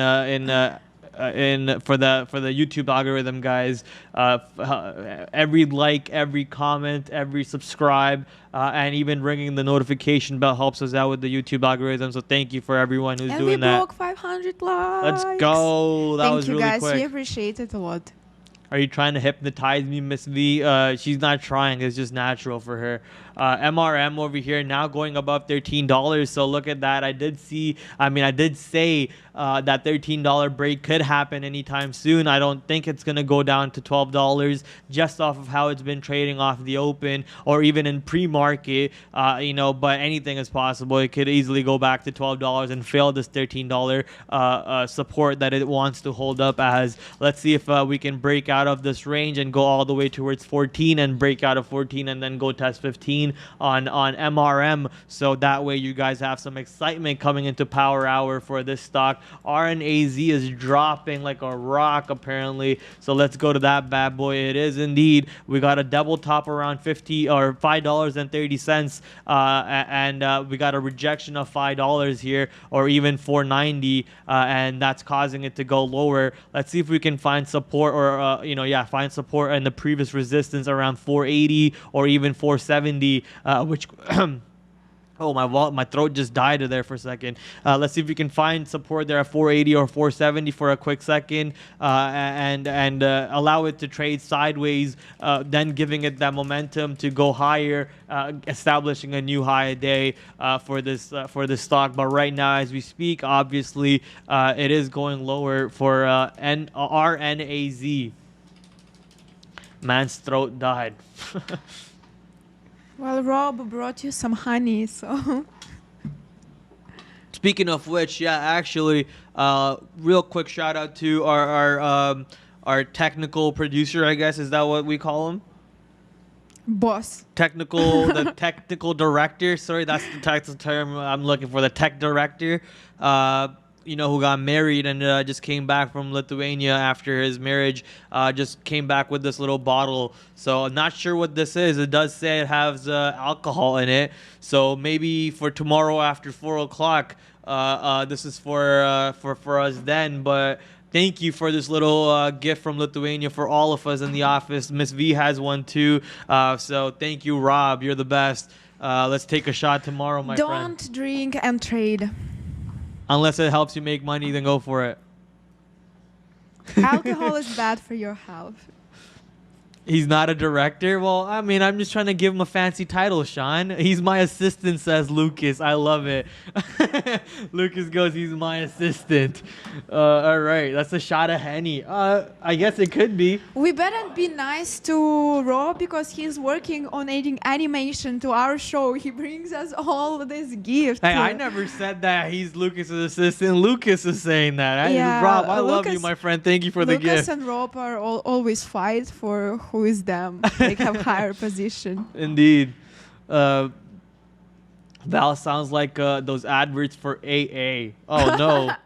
for the YouTube algorithm, guys. Every like, every comment, every subscribe, and even ringing the notification bell helps us out with the YouTube algorithm. So thank you for everyone who's doing that.
And we broke 500 likes.
Let's go. That was really quick.
Thank you, guys. We appreciate it a lot.
Are you trying to hypnotize me, Miss V? She's not trying. It's just natural for her. MRM over here now going above $13. So look at that. I did say that $13 break could happen anytime soon. I don't think it's going to go down to $12 just off of how it's been trading off the open or even in pre-market, you know, but anything is possible. It could easily go back to $12 and fail this $13 support that it wants to hold up as. Let's see if we can break out of this range and go all the way towards 14 and break out of 14 and then go test 15 on MRM. So that way you guys have some excitement coming into power hour for this stock. RNAZ is dropping like a rock apparently. So let's go to that bad boy. It is indeed. We got a double top around $5.30 and we got a rejection of $5 here or even $4.90 and that's causing it to go lower. Let's see if we can find support or find support in the previous resistance around 480 or even 470 which oh, my throat just died there for a second. Let's see if we can find support there at 480 or 470 for a quick second and allow it to trade sideways, then giving it that momentum to go higher, establishing a new high a day for this stock. But right now, as we speak, obviously, it is going lower for RNAZ. Man's throat died.
Well, Rob brought you some honey, so.
Speaking of which, yeah, actually, real quick shout out to our technical producer, I guess. Is that what we call him?
Boss.
The technical director. Sorry, that's the technical term I'm looking for. The tech director. You know, who got married and just came back from Lithuania after his marriage, just came back with this little bottle. So I'm not sure what this is. It does say it has alcohol in it. So maybe for tomorrow after 4 o'clock, this is for us then. But thank you for this little gift from Lithuania for all of us in the office. Miss V has one too. So thank you, Rob. You're the best. Let's take a shot tomorrow, my friend.
Don't drink and trade.
Unless it helps you make money, then go for it.
Alcohol is bad for your health.
He's not a director? Well, I mean, I'm just trying to give him a fancy title, Sean. He's my assistant, says Lucas. I love it. Lucas goes, he's my assistant. All right, that's a shot of Henny. I guess it could be.
We better be nice to Rob because he's working on adding animation to our show. He brings us all this gift.
Hey, I never said that he's Lucas's assistant. Lucas is saying that.
Yeah,
Rob, I love you,
Lucas-
my friend. Thank you for the
Lucas
gift.
and Rob are always fight for who is them. They have higher position.
Indeed. Val sounds like those adverts for AA. Oh,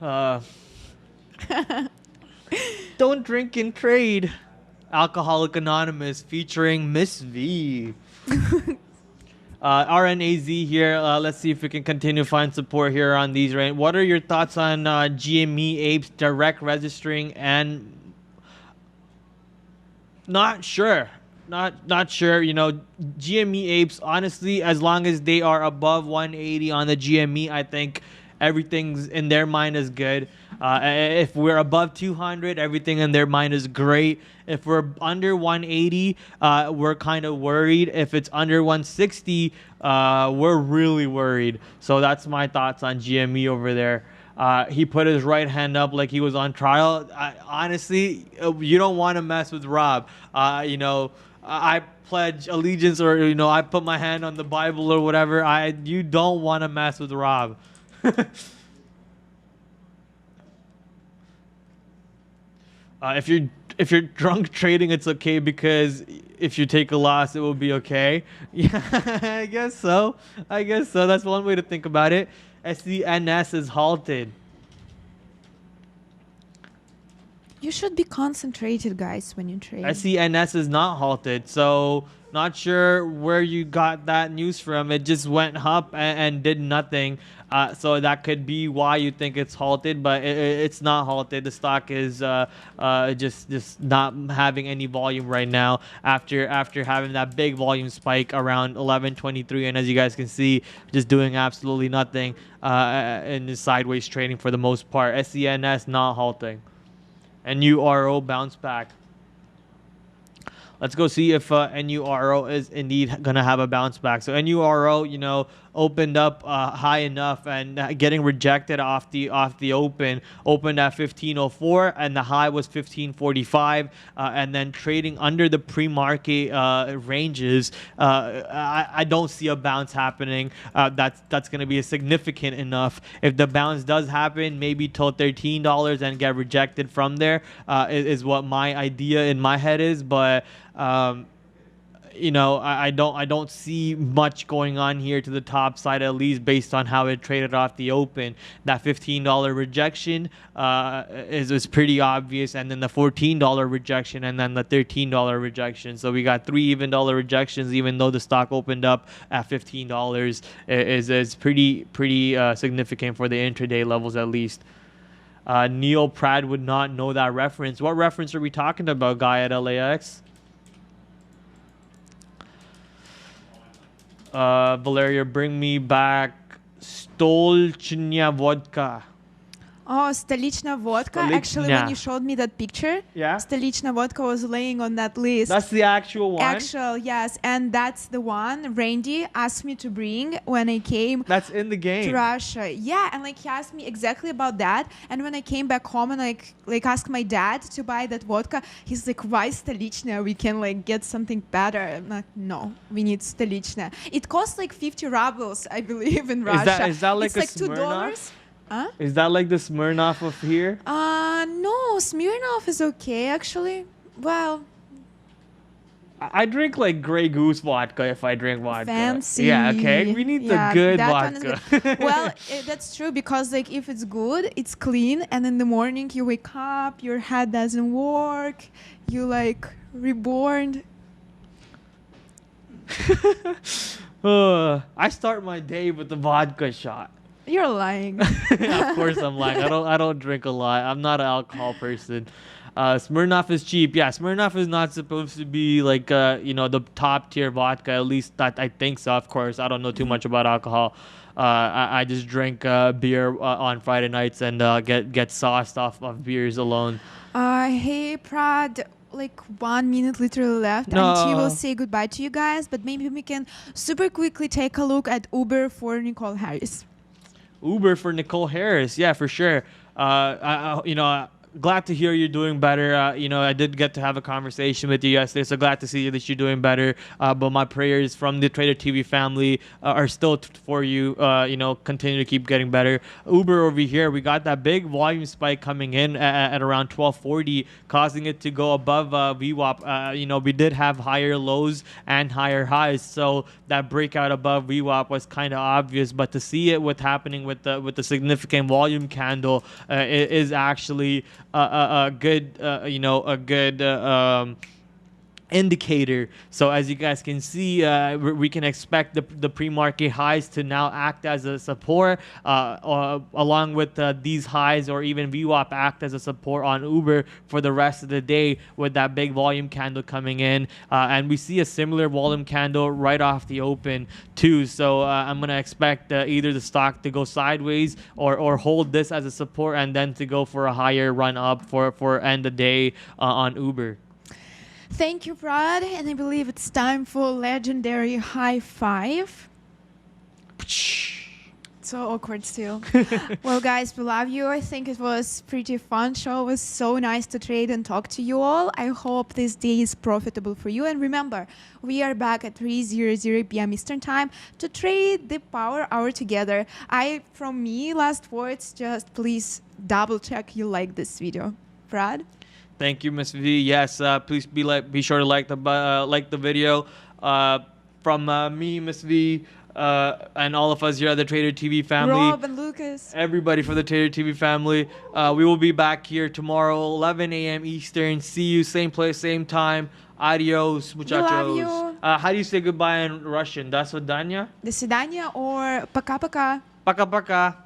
no. Don't drink and trade. Alcoholic Anonymous featuring Miss V. RNAZ here. Let's see if we can continue to find support here on these. Right? What are your thoughts on GME apes direct registering and not sure? Not sure. You know, GME apes, honestly, as long as they are above 180 on the GME, I think everything's in their mind is good. If we're above 200, everything in their mind is great. If we're under 180, we're kind of worried. If it's under 160, we're really worried. So that's my thoughts on GME over there. He put his right hand up like he was on trial. Honestly, you don't want to mess with Rob. You know, I pledge allegiance, or you know, I put my hand on the Bible or whatever. You don't want to mess with Rob. If you're drunk trading, it's okay, because if you take a loss, it will be okay. Yeah, I guess so. That's one way to think about it. SCNS is halted.
You should be concentrated, guys, when you trade.
SCNS is not halted, so not sure where you got that news from. It just went up and did nothing. So that could be why you think it's halted, but it's not halted. The stock is just not having any volume right now after having that big volume spike around 11:23, and as you guys can see, just doing absolutely nothing in the sideways trading for the most part. SCNS not halting, and NURO bounce back. Let's go see if NURO is indeed going to have a bounce back. So NURO, you know, opened up high enough and getting rejected off the opened at 1504, and the high was 1545, and then trading under the pre-market ranges. I don't see a bounce happening. That's going to be significant enough. If the bounce does happen, maybe till $13 and get rejected from there is what my idea in my head is, but you know, I don't see much going on here to the top side, at least based on how it traded off the open. That $15 rejection is pretty obvious, and then the $14 rejection, and then the $13 rejection. So we got three even dollar rejections, even though the stock opened up at $15. Is pretty significant for the intraday levels, at least. Neil Prad would not know that reference. What reference are we talking about, guy at LAX? Valeriia, bring me back Stolchnya vodka.
Oh, Stolichna vodka. Actually, when you showed me that picture,
Yeah?
Stolichna vodka was laying on that list.
That's the actual one?
Actual, yes. And that's the one Randy asked me to bring when I came
That's in the
to
game.
Russia. Yeah, and like he asked me exactly about that. And when I came back home and like asked my dad to buy that vodka, he's like, why Stolichna? We can like get something better. I'm like, no, we need Stolichna. It costs like 50 rubles, I believe, in Russia.
Is that like
it's
a
like
Smirnoff?
$2. Huh?
Is that like the Smirnoff of here?
No, Smirnoff is okay, actually. Well,
I drink like Grey Goose vodka if I drink vodka.
fancy.
Yeah, okay. We need the good
that one is
vodka.
good. Well, that's true, because like if it's good, it's clean, and in the morning you wake up, your head doesn't work, you like reborn.
I start my day with the vodka shot.
You're lying.
Of course I'm lying. I don't drink a lot. I'm not an alcohol person. Smirnoff is cheap. Yeah, Smirnoff is not supposed to be like you know, the top tier vodka. At least that I think so. Of course, I don't know too much about alcohol. I just drink beer on Friday nights and get sauced off of beers alone.
Hey Prad, like 1 minute literally left
No.
until we'll say goodbye to you guys, but maybe we can super quickly take a look at Uber for Nicole Harris.
Uber for Nicole Harris. Yeah, for sure. Glad to hear you're doing better. I did get to have a conversation with you yesterday, so glad to see that you're doing better. But my prayers from the Trader TV family are still for you. Continue to keep getting better. Uber over here, we got that big volume spike coming in at around 1240, causing it to go above VWAP. We did have higher lows and higher highs, so that breakout above VWAP was kind of obvious. But to see it, what's happening with the significant volume candle, is actually a good indicator. So as you guys can see, we can expect the pre-market highs to now act as a support, along with these highs, or even VWAP act as a support on Uber for the rest of the day, with that big volume candle coming in, and we see a similar volume candle right off the open too. So I'm gonna expect either the stock to go sideways or hold this as a support, and then to go for a higher run up for end of day on Uber.
Thank you, Prad, and I believe it's time for legendary high five. So awkward still. Well, guys, we love you. I think it was pretty fun show. It was so nice to trade and talk to you all. I hope this day is profitable for you. And remember, we are back at 3:00 p.m. Eastern Time to trade the power hour together. From me, last words, just please double check you like this video. Prad?
Thank you, Miss V. Yes, please be sure to like the video. From me, Miss V, and all of us here at the Trader TV family.
Rob and Lucas.
Everybody for the Trader TV family. We will be back here tomorrow, 11 a.m. Eastern. See you, same place, same time. Adios, muchachos.
love you.
How do you say goodbye in Russian? До свидания?
До свидания or пока-пока.
Пока-пока.